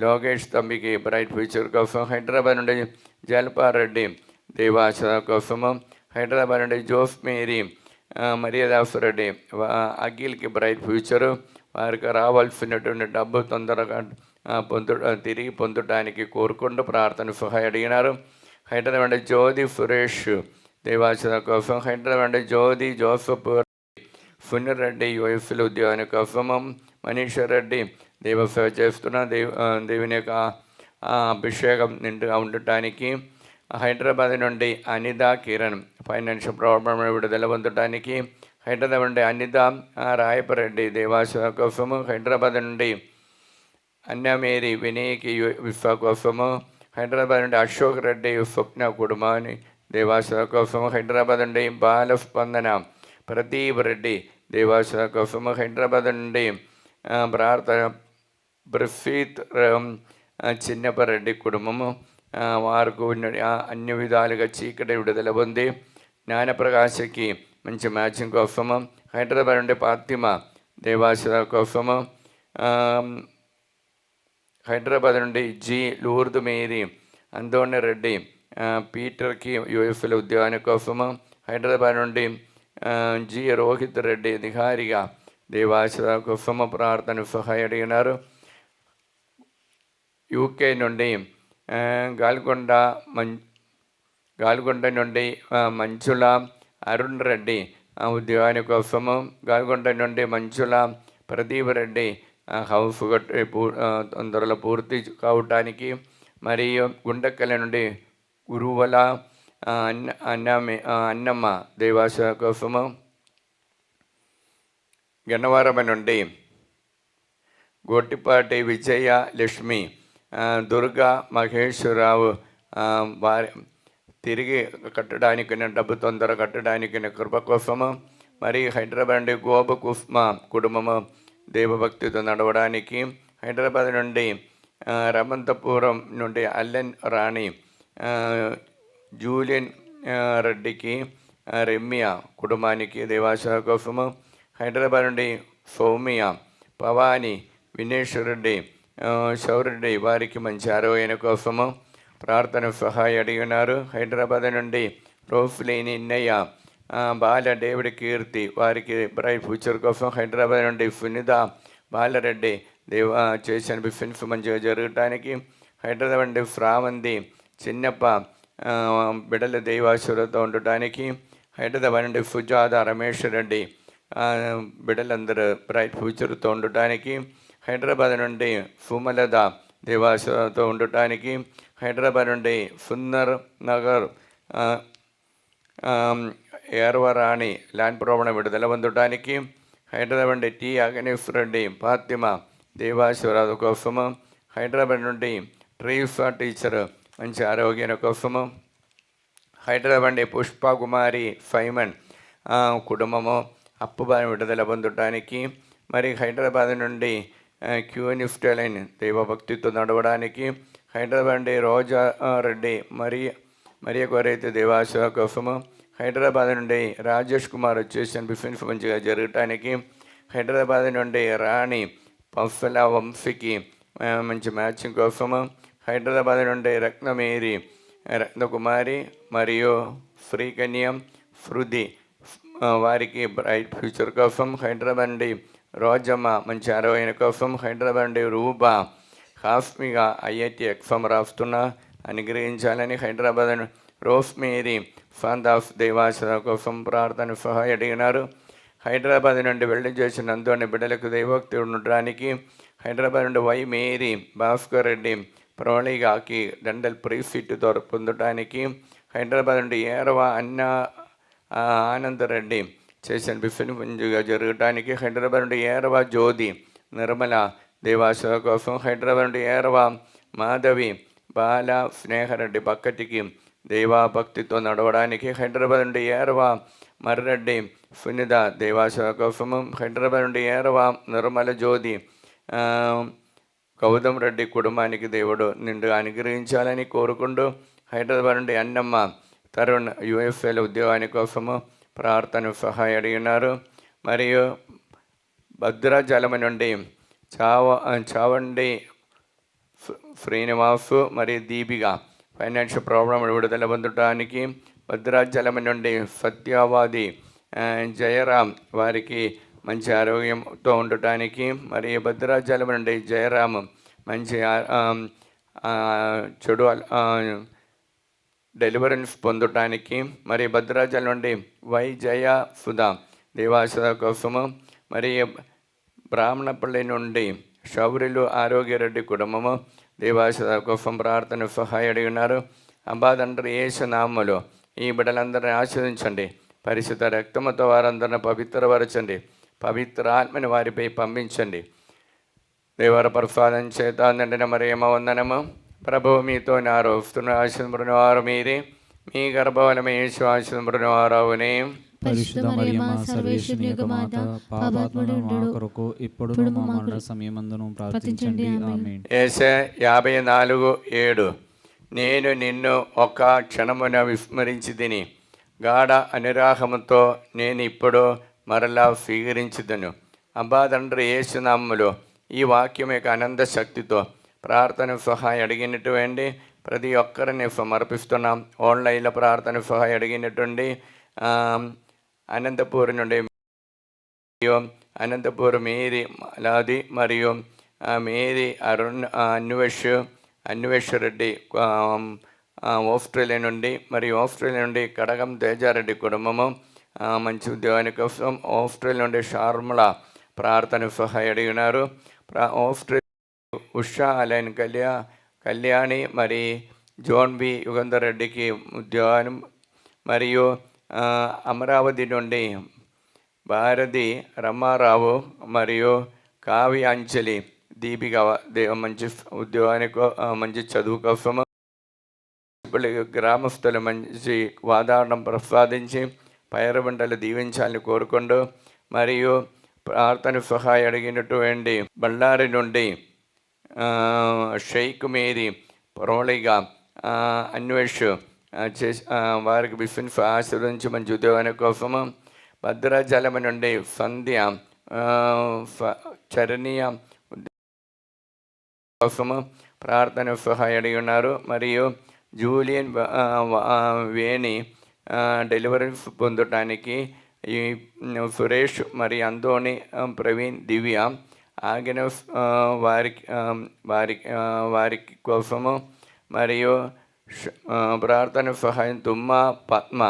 లోకేష్ తమ్మికి బ్రైట్ ఫ్యూచర్ కోసం, హైదరాబాద్ నుండి జల్పారెడ్డి దేవాస కోసము, హైదరాబాద్ నుండి జోఫ్ మేరీ మరియదాస్ రెడ్డి అఖిల్కి బ్రైట్ ఫ్యూచరు, వారికి రావాల్సినటువంటి డబ్బు తొందరగా తిరిగి పొందడానికి కోరుకుంటూ ప్రార్థన సహాయం అడిగినారు. హైదరాబాద్ నుండి జ్యోతి సురేష్ దేవాసన కోసం, హైదరాబాద్ నుండి జ్యోతి జోసఫ్ సునిరెడ్డి యుఎస్లో ఉద్యోగాన్ని కోసము, మనీషర్ రెడ్డి దేవసేవ చేస్తున్న దేవుని యొక్క అభిషేకం నిండుగా ఉండటానికి, హైదరాబాద్ నుండి అనిత కిరణ్ ఫైనాన్షియల్ ప్రాబ్లం విడుదల పొందడానికి, హైదరాబాద్ నుండి అనిత రాయపరెడ్డి దేవాసన కోసము, హైదరాబాద్ నుండి అన్నమేరి వినయ్కి విశ్వ కోసము, హైదరాబాద్ నుండి అశోక్ రెడ్డి స్వప్న కుటుంబాన్ని దేవాసన కోసము, హైదరాబాద్ నుండి బాలస్పందన ప్రదీప్ రెడ్డి దేవాసన కోసము, హైదరాబాద్ నుండి ప్రార్థన బ్రఫీత్ చిన్నపరెడ్డి కుటుంబము, వారికి అన్ని విధాలుగా చీకటి విడుదల పొంది జ్ఞానప్రకాశకి మంచి మ్యాచింగ్ కోసము, హైదరాబాద్ నుండి ఫాతిమ దేవాసన కోసము, హైదరాబాద్ నుండి జి లూర్దు మేరీ అందోని రెడ్డి పీటర్కి యుఎస్లో ఉద్యోగాని కోసము, హైదరాబాద్ నుండి జి రోహిత్ రెడ్డి అధికారిగా దేవాసన కోసము ప్రార్థన సహాయం అడిగినారు. యూకే నుండి గాల్కొండ నుండి మంచుల అరుణ్ రెడ్డి ఉద్యోగాని కోసము, గాల్కొండ నుండి మంచుల ప్రదీప్ రెడ్డి హౌస్ తొందరలో పూర్తి కావటానికి, మరియు గుండెక్కల నుండి గురువల అన్నమ్మ దేవాస కోసము, గన్నవరం నుండి గోటిపాటి విజయ లక్ష్మి దుర్గా మహేశ్వరరావు వారి తిరిగి కట్టడానికి డబ్బు తొందర కట్టడానికి కృప కోసము, మరి హైదరాబాద్ నుండి గోప కుస్మ కుటుంబము దేవభక్తితో నడవడానికి, హైదరాబాద్ నుండి రమంతపురం నుండి అల్లెన్ రాణి జూలియన్ రెడ్డికి రెమ్య కుటుంబానికి దేవాస కోసము, హైదరాబాద్ నుండి సౌమ్య పవాని వినేష్ రెడ్డి శౌరెడ్డి వారికి మంచి ఆరోగ్యం కోసము ప్రార్థన సహాయం అడిగినారు. హైదరాబాద్ నుండి రోఫ్లేని ఇన్నయ్య బాల డేవిడ్ కీర్తి వారికి బ్రైట్ ఫ్యూచర్ కోసం, హైదరాబాద్ నుండి సునీత బాలరెడ్డి చేసిన బిజినెస్ మంచిగా జరగటానికి, హైదరాబాద్ నుండి శ్రావంతి చిన్నప్ప బిడల దైవాసులతో ఉండటానికి, హైదరాబాద్ నుండి సుజాత రమేష్ రెడ్డి బిడ్డలందరూ బ్రైట్ ఫ్యూచర్తో ఉండటానికి, హైదరాబాద్ నుండి సుమలత దేవాసతో ఉండటానికి, హైదరాబాద్ నుండి సుందర్ నగర్ ఏర్వరాణి ల్యాండ్ ప్రాబ్లం విడుదల పొందటానికి, హైదరాబాద్ నుండి టి అగనీష్ రెడ్డి ఫాతిమ దేవాశ్వరావు కోసము, హైదరాబాద్ నుండి ట్రీఫా టీచర్ మంచి ఆరోగ్యం కోసము, హైదరాబాద్ నుండి పుష్ప కుమారి సైమన్ కుటుంబము అప్పు బారి విడుదల పొందటానికి, మరి హైదరాబాద్ నుండి క్యూనిఫ్టలైన్ దైవభక్తితో నడవడానికి, హైదరాబాద్ నుండి రోజా రెడ్డి మరియ కోరైతే దేవాశివ కోసము, హైదరాబాద్ నుండి రాజేష్ కుమార్ వచ్చేసిన బిజినెస్ మంచిగా జరగటానికి, హైదరాబాద్ నుండి రాణి పఫ్ఫల వంశీకి మంచి మ్యాచింగ్ కోసము, హైదరాబాద్ నుండి రత్నమేరి రత్నకుమారి మరియు శ్రీకన్యం శృతి వారికి బ్రైట్ ఫ్యూచర్ కోసం, హైదరాబాద్ నుండి రోజమ్మ మంచి ఆరోగ్యం కోసం, హైదరాబాద్ నుండి రూబా హాస్మిగా ఐఐటి ఎగ్జామ్ రాస్తున్న అనుగ్రహించాలని, హైదరాబాద్ రోస్మేరీ ఫాందాఫ్ దేవాసన కోసం ప్రార్థన సహాయం అడిగినారు. హైదరాబాద్ నుండి వెల్డింగ్ చేసిన అందరిని బిడ్డలకు దైవభక్తి ఉండడానికి, హైదరాబాద్ నుండి వై మేరీ భాస్కర్ రెడ్డి ప్రవళిగాకి దండల్ ప్రీఫిట్ పొందటానికి, హైదరాబాద్ నుండి ఏరవ ఆనందరెడ్డి చేసిన బిఫిన్ మంచిగా జరగటానికి, హైదరాబాద్ నుండి ఏరవ జ్యోతి నిర్మల దేవాసన కోసం, హైదరాబాద్ నుండి ఏరవ మాధవి బాల స్నేహరెడ్డి పక్కటికి దేవాభక్తితో నడవడానికి, హైదరాబాద్ నుండి ఏరవ మర్రెడ్డి సునీత దేవాసన కోసము, హైదరాబాద్ నుండి ఏరవ నిర్మల జ్యోతి గౌతమ్ రెడ్డి కుటుంబానికి దేవుడు నిండుగా అనుగ్రహించాలని కోరుకుంటూ హైదరాబాద్ నుండి అన్నమ్మ తరుణ్ యుఎఫ్ఏలో ఉద్యోగాని కోసము ప్రార్థన సహాయం అడిగినారు. మరియు భద్రాచలం నుండి చావండి శ్రీనివాసు మరియు దీపిక ఫైనాన్షియల్ ప్రాబ్లం విడుదల పొందడానికి, భద్రాచలం నుండి సత్యవాది జయరాం వారికి మంచి ఆరోగ్యంతో ఉండటానికి, మరియు భద్రాచలం నుండి జయరాం మంచి చెడు డెలివరెన్స్ పొందటానికి, మరియు భద్రాచలం నుండి జయ సుధా దేవాసుధ కోసము, మరియు బ్రాహ్మణపల్లి నుండి శౌర్యులు ఆరోగ్యరెడ్డి కుటుంబము దేవాసుధ కోసం ప్రార్థన సహాయం అడిగినారు. అబ్బా తండ్రి యేసు నామములో ఈ బిడ్డలందరినీ ఆశీర్వదించండి. పరిశుద్ధ రక్తముతో వారందరిని పవిత్రపరచండి. పవిత్ర ఆత్మని వారిపై పంపించండి. దేవర ప్రసాదం చేత నిండిన మరియమ్మ వందనము. ప్రభువు మీతో ఆరోపిస్తున్న ఆశీర్వదించిన వారు మీరే, మీ గర్భఫలము యేసు ఆశీర్వదించిన వారవునే. పరిశుద్ధ మరియమ్మ సర్వేశ్వరుని యొక్క మాత, పాపాత్ముడు మా కొరకు ఇప్పుడు మా మరణ సమయమందును ప్రార్థించండి. ఆమేన్. యేసయ్య 54:7 నేను నిన్ను ఒక క్షణమున విస్మరించి తిని గాఢ అనురాగముతో నేను ఇప్పుడు మరలా స్వీకరించుదును. అబ్బా తండ్రి యేసు నామములో ఈ వాక్యం యొక్క అనంత శక్తితో ప్రార్థన సహాయం అడిగినటువంటి ప్రతి ఒక్కరిని సమర్పిస్తున్నాం. ఆన్లైన్లో ప్రార్థన సహాయం అడిగినటువంటి అనంతపూర్ నుండి అనంతపూర్ మేరీ లాది మరియు మేరీ అరుణ్ అన్వేష్ రెడ్డి ఆస్ట్రేలియా నుండి, మరియు ఆస్ట్రేలియా నుండి కడగం తేజారెడ్డి కుటుంబము మంచి ఉద్యోగాని కోసం, ఆస్ట్రేలియా నుండి షార్ముల ప్రార్థన సహాయం అడిగినారు. ఆస్ట్రేలియా ఉషా అలైన్ కళ్యాణి మరి జోన్ బి యుగంధర్ రెడ్డికి ఉద్యోగం, మరియు అమరావతి నుండి భారతి రమారావు మరియు కావ్య అంజలి దీపిక మంచి ఉద్యోగానికి మంచి చదువు కోసము గ్రామస్తులు మంచి వాతావరణం ప్రసాదించి పైరబండలు దీవించాలని కోరుకుంటూ, మరియు ప్రార్థన సహాయం అడిగినటువంటి బళ్ళారి నుండి షేక్ మేరీ పొరవలిగా అన్వేష్ చేసి వారికి బిఫిన్స్ ఆశీర్వదించి మంచి ఉద్యోగాని కోసము, భద్రాచలం నుండి సంధ్య చరణీయ కోసము ప్రార్థన సహాయం అడిగి ఉన్నారు. మరియు జూలియన్ వేణి డెలివరీ పొందటానికి, ఈ సురేష్ మరియు అందోని ప్రవీణ్ దివ్య ఆగిన వారికి కోసము, మరియు ప్రార్థన సహాయం తుమ్మ పద్మ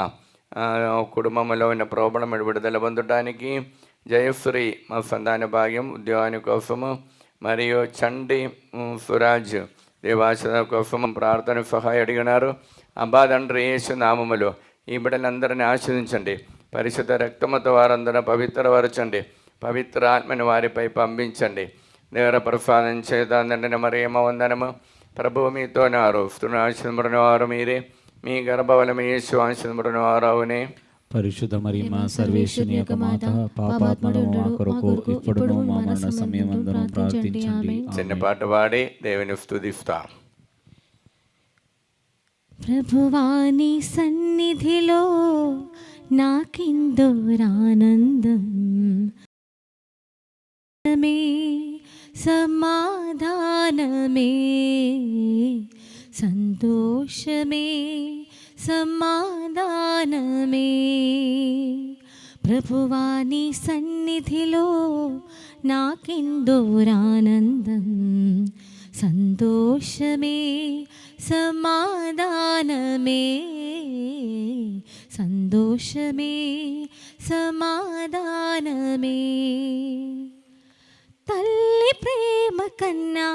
కుటుంబంలో ఉన్న ప్రాబ్లం విడుదల పొందడానికి, జయశ్రీ మా సంతాన భాగ్యం ఉద్యోగాని కోసము, మరియు చండి సురాజ్ దేవాసుధ కోసం ప్రార్థన సహాయం అడిగినారు. అబ్బా తండ్రి యేసు నామములో ఈ బిడ్డలందరినీ ఆశీర్వదించండి. పరిశుద్ధ రక్తముతో వారందరూ పవిత్రపరచండి. పవిత్ర ఆత్మని వారిపై పంపించండి. దేవర ప్రసాదం చేత నిండిన మరియమ్మ వందనము. ప్రభువు మీతో ఆశీర్వదించిన వారు మీరే, మీ గర్భఫలము యేసు ఆశీర్వదించిన వారవునే. పరిశుద్ధ మరియమ్మ సర్వేశ్వరుని యొక్క మాత, పాపాత్ముడు మా కొరకు ఇప్పుడు మా మరణ సమయమందును ప్రార్థించండి. చిన్న పాట పాడి దేవుని స్తుతిస్తాం. ప్రభువాని సన్నిధిలో నాకిందోరానందం, సమాధానమే సంతోషమే సమాధానమే. ప్రభువాని సన్నిధిలో నాకిందోరానందం, సంతోషమే సమాధానమే సంతోషమే సమాధానమే. తల్లి ప్రేమ కన్నా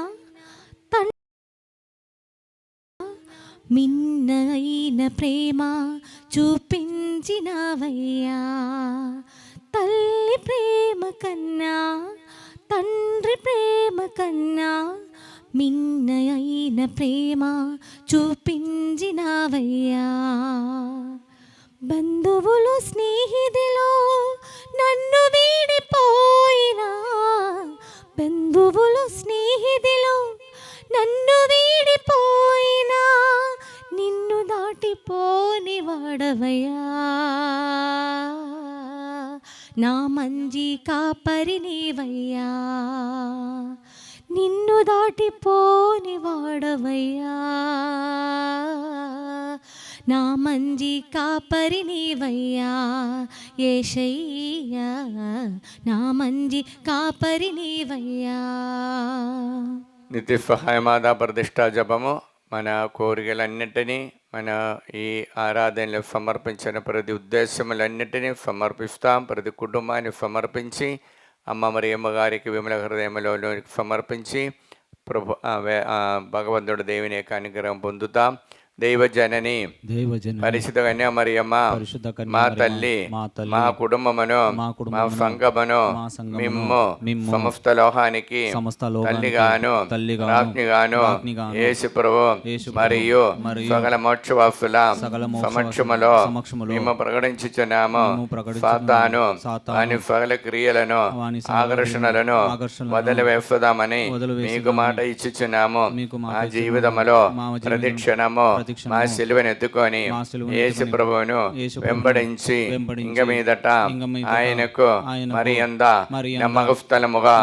మిన్నైన ప్రేమ చూపించినవయ్యా. తల్లి ప్రేమ కన్నా తండ్రి ప్రేమ కన్నా మిన్నైన ప్రేమ చూపించినవయ్యా. బంధువులు స్నేహితులు నన్ను వీడిపోయినా, బంధువులు స్నేహితులు నన్ను వీడిపోయినా నిన్ను దాటిపోని వాడవయ్యా. నా మంచి కాపరి నీవయ్యా, నిన్ను దాటిపోని వాడవయ్యా. నా మంచి కాపరి నీవయ్యా యేసయ్యా, నా మంచి కాపరి నీవయ్యా. నిత్య సహాయమాదా ప్రతిష్టా జపము మన కోరికలన్నిటినీ, మన ఈ ఆరాధనలు సమర్పించిన ప్రతి ఉద్దేశములన్నిటినీ సమర్పిస్తాం. ప్రతి కుటుంబాన్ని సమర్పించి అమ్మ మరియమ్మ గారికి విమల హృదయంలో సమర్పించి భగవంతుడు దేవుని యొక్క అనుగ్రహం పొందుతాం. దైవజనని పరిశుద్ధ కన్యా మరియమ్మ మా తల్లి, మా కుటుంబమును, మా సంఘమును మిమ్ము సమస్త లోకానికి తల్లిగాను రాజ్ఞిగాను యేసు ప్రభు మరియు సకల మోక్షవాసుల సమక్షములో మేము ప్రకటించుచున్నాము. సాతాను వాని సకల క్రియలను ఆకర్షణలను వదిలివేస్తామని మీకు మాట ఇచ్చుచున్నాము. మా జీవితములో ప్రతిక్షణము మా సిలువను ఎత్తుకొని యేసు ప్రభువును వెంబడించి ఇంక మీదట ఆయనకు మరి అంద నమ్మకస్థలముగా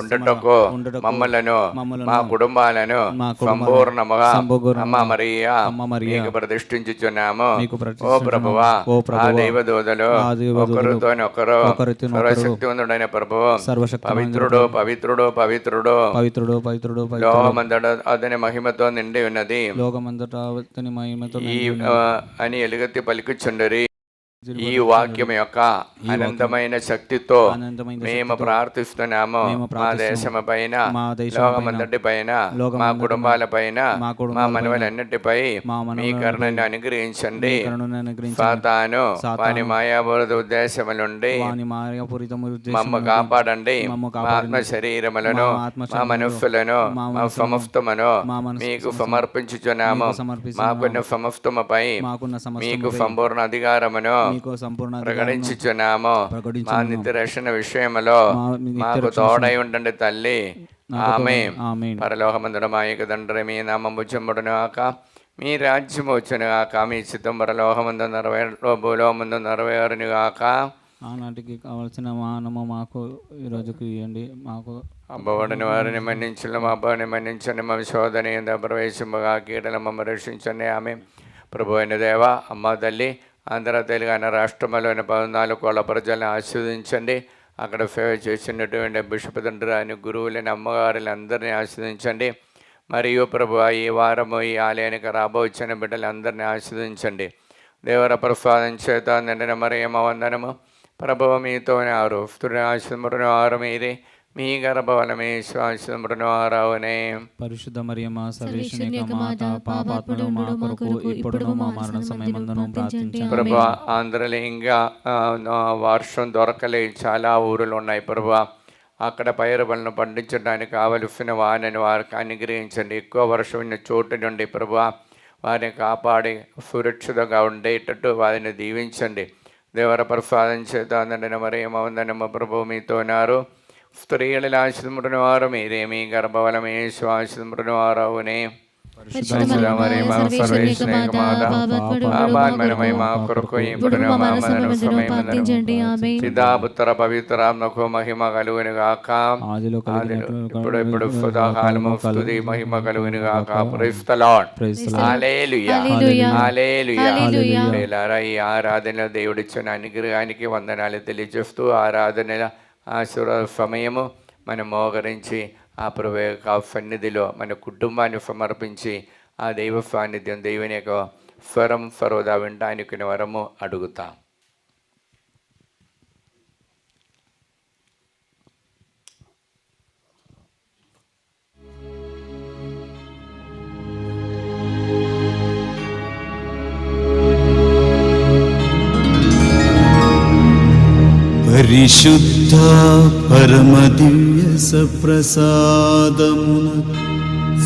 ఉండుటకు మమ్మలను మా కుటుంబాలను సంపూర్ణముగా అమ్మ మరియా మీకు ప్రతిష్ఠించుచున్నాము. ఓ ప్రభువా, ఆ దైవదూతలు ఒకరితోనొకరు సర్వశక్తివంతుడైన ప్రభువు పవిత్రుడు పవిత్రుడు పవిత్రుడు లోకమంతటా అతని మహిమతో నిండి ఉన్నది అని ఎలుగెత్తి పలుకుచుండరి. ఈ వాక్యం యొక్క అనంతమైన శక్తితో మేము ప్రార్థిస్తున్నాము. మా దేశము పైన, లోకమంతటి పైన, మా కుటుంబాల పైన, మా మనవలన్నిటిపై మీ కరుణను అనుగ్రహించండి. సాతాను వాని మాయాపూరిత ఉద్దేశముల నుండి మమ్మ కాపాడండి. మా ఆత్మ శరీరములను, మా మనస్సులను, మా సమస్తమును మీకు సమర్పించుచున్నాము. మాకున్న సమస్తముపై మీకు సంపూర్ణ అధికారమును ప్రకటించుచున్నాము. మా నిత్య రక్షణ విషయంలో మాకు తోడై ఉండండి తల్లి. ఆమేన్. పరలోకమందున మా యొక్క తండ్రి, మీ నామము చెంబడును గాక, మీ రాజ్యము వచ్చును గాక, మీ చిత్తం పరలోకమందు భూలోకమందు నెరవేరును గాక. ఆనాటికి కావలసిన మానము మాకు ఈరోజుకు ఇవ్వండి. మాకు అబ్బబడిన వారిని మన్నించండి, మా అబ్బాయిని మన్నించండి, మా శోధన ఎంత ప్రవేశముగా కీడలు మమ్మ రక్షించండి. ఆమె ప్రభు అయిన దేవ, అమ్మ తల్లి, ఆంధ్ర తెలంగాణ రాష్ట్రంలోని 14 కోట్ల ప్రజలను ఆశీర్వదించండి. అక్కడ సేవ చేసినటువంటి బిషప్ తండ్రి అని గురువులని అమ్మగారులు అందరినీ ఆశీర్వదించండి. మరియు ప్రభు ఈ వారము ఈ ఆలయానికి రాబోచిన బిడ్డలందరినీ ఆశీర్వదించండి. దేవర ప్రసాదం చేత నిండిన మరియమ్మ వందనము. ప్రభువు మీతోనే ఆరు స్త్రీ ఆశీర్వదించిన వారు మీరే, మీ గర్భఫలమే శ్వాసమును ఆరావునే. పరిశుద్ధ మరియమ్మ సర్వేశ్వరుని యొక్క మాత, పాపాత్ములైన మా కొరకు ఇప్పుడును మా మరణ సమయమందును ప్రార్థించండి. ప్రభు, ఆంధ్రలో ఇంకా వర్షం దొరకలే చాలా ఊరులు ఉన్నాయి. ప్రభు, అక్కడ పైరు పనులను పండించడానికి కావలసిన వారిని వారికి అనుగ్రహించండి. ఎక్కువ వర్షం ఉన్న చోటు నుండి ప్రభు వారిని కాపాడి సురక్షితంగా ఉండేటట్టు వారిని దీవించండి. దేవర ప్రసాదం చేత నిండిన మరియమ్మ వందనము. ప్రభు మీతోనారు, స్త్రీలలో ఆశీర్వదించిన వారు మీరే, మీ గర్భఫలమే ఆశీర్వదించిన వారవునే. పితాపుత్ర పవిత్రాత్మకు మహిమ కలుగును గాక, ఇప్పుడు ఇప్పుడు సదాకాలము స్తుతి మహిమ కలుగును గాక. Praise the lord. Hallelujah, hallelujah. ఈ ఆరాధన దేవుడిచ్చిన అనుగ్రహానికి వందనాలు తెలియజేస్తూ ఆరాధన ఆశీర్వాద సమయము మనం మోకరించి ఆ ప్రభు యొక్క సన్నిధిలో మన కుటుంబాన్ని సమర్పించి ఆ దైవ సాన్నిధ్యం, దేవుని యొక్క స్వరం సర్వదా వినడానికి వరము అడుగుతాం. పరిశుద్ధ పరమ దివ్య సప్రసాదమును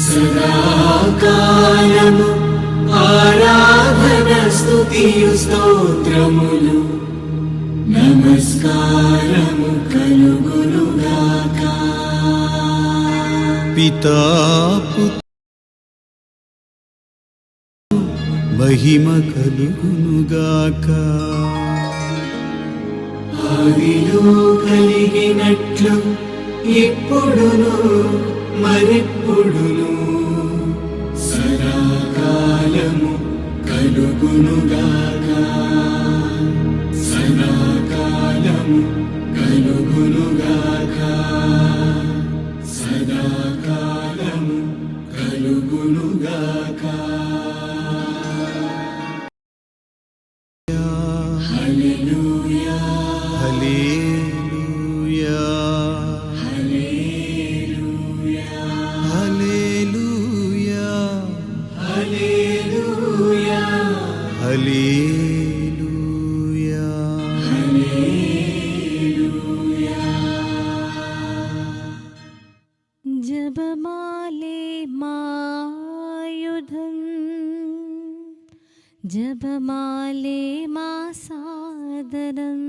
సదాకాలము ఆరాధన స్తుతియు స్తోత్రములు నమస్కారము కలుగునుగాక. పితా మహిమ కలుగునుగాక. ఆదిలో కలిగినట్లు ఇప్పుడును మరెప్పుడును సదాకాలము కలుగునుగాక. సదాకాలము కలుగునుగాక. సదాకాలము కలుగునుగాక. హల్లెలూయా hallelujah hallelujah hallelujah hallelujah hallelujah హల్లెలూయా. జపమాలే మాయుధం, జపమాలే మా సాధనం,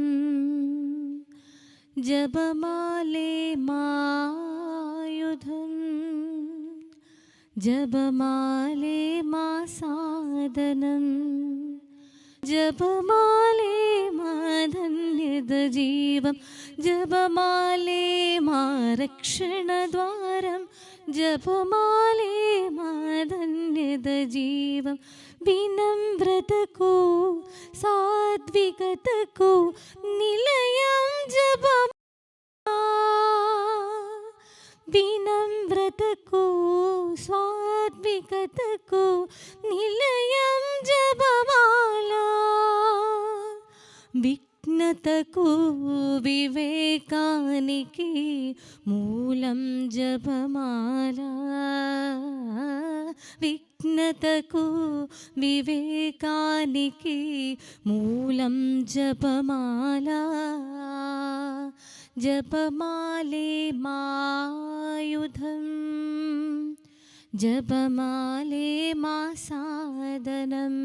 జపమాలే మాయుధం, జపమాలే మా సాధనం, జపమాలే మా ధన్యత జీవం, జపమాలే మా రక్షణ ద్వారం, జపమాలే మా ధన్యత జీవం. వినమ్రతకు సాత్వికతకు నిలయం జపమాల, వినమ్రతకు సాత్వికతకు నిలయం జపమాల, విఘ్నతకు వివేకానికి మూలం జపమాల, విఘ్నతకు వివేకానికి మూలం జపమాల, జపమాలే మాయుధం, జపమాలే మా సాధనం.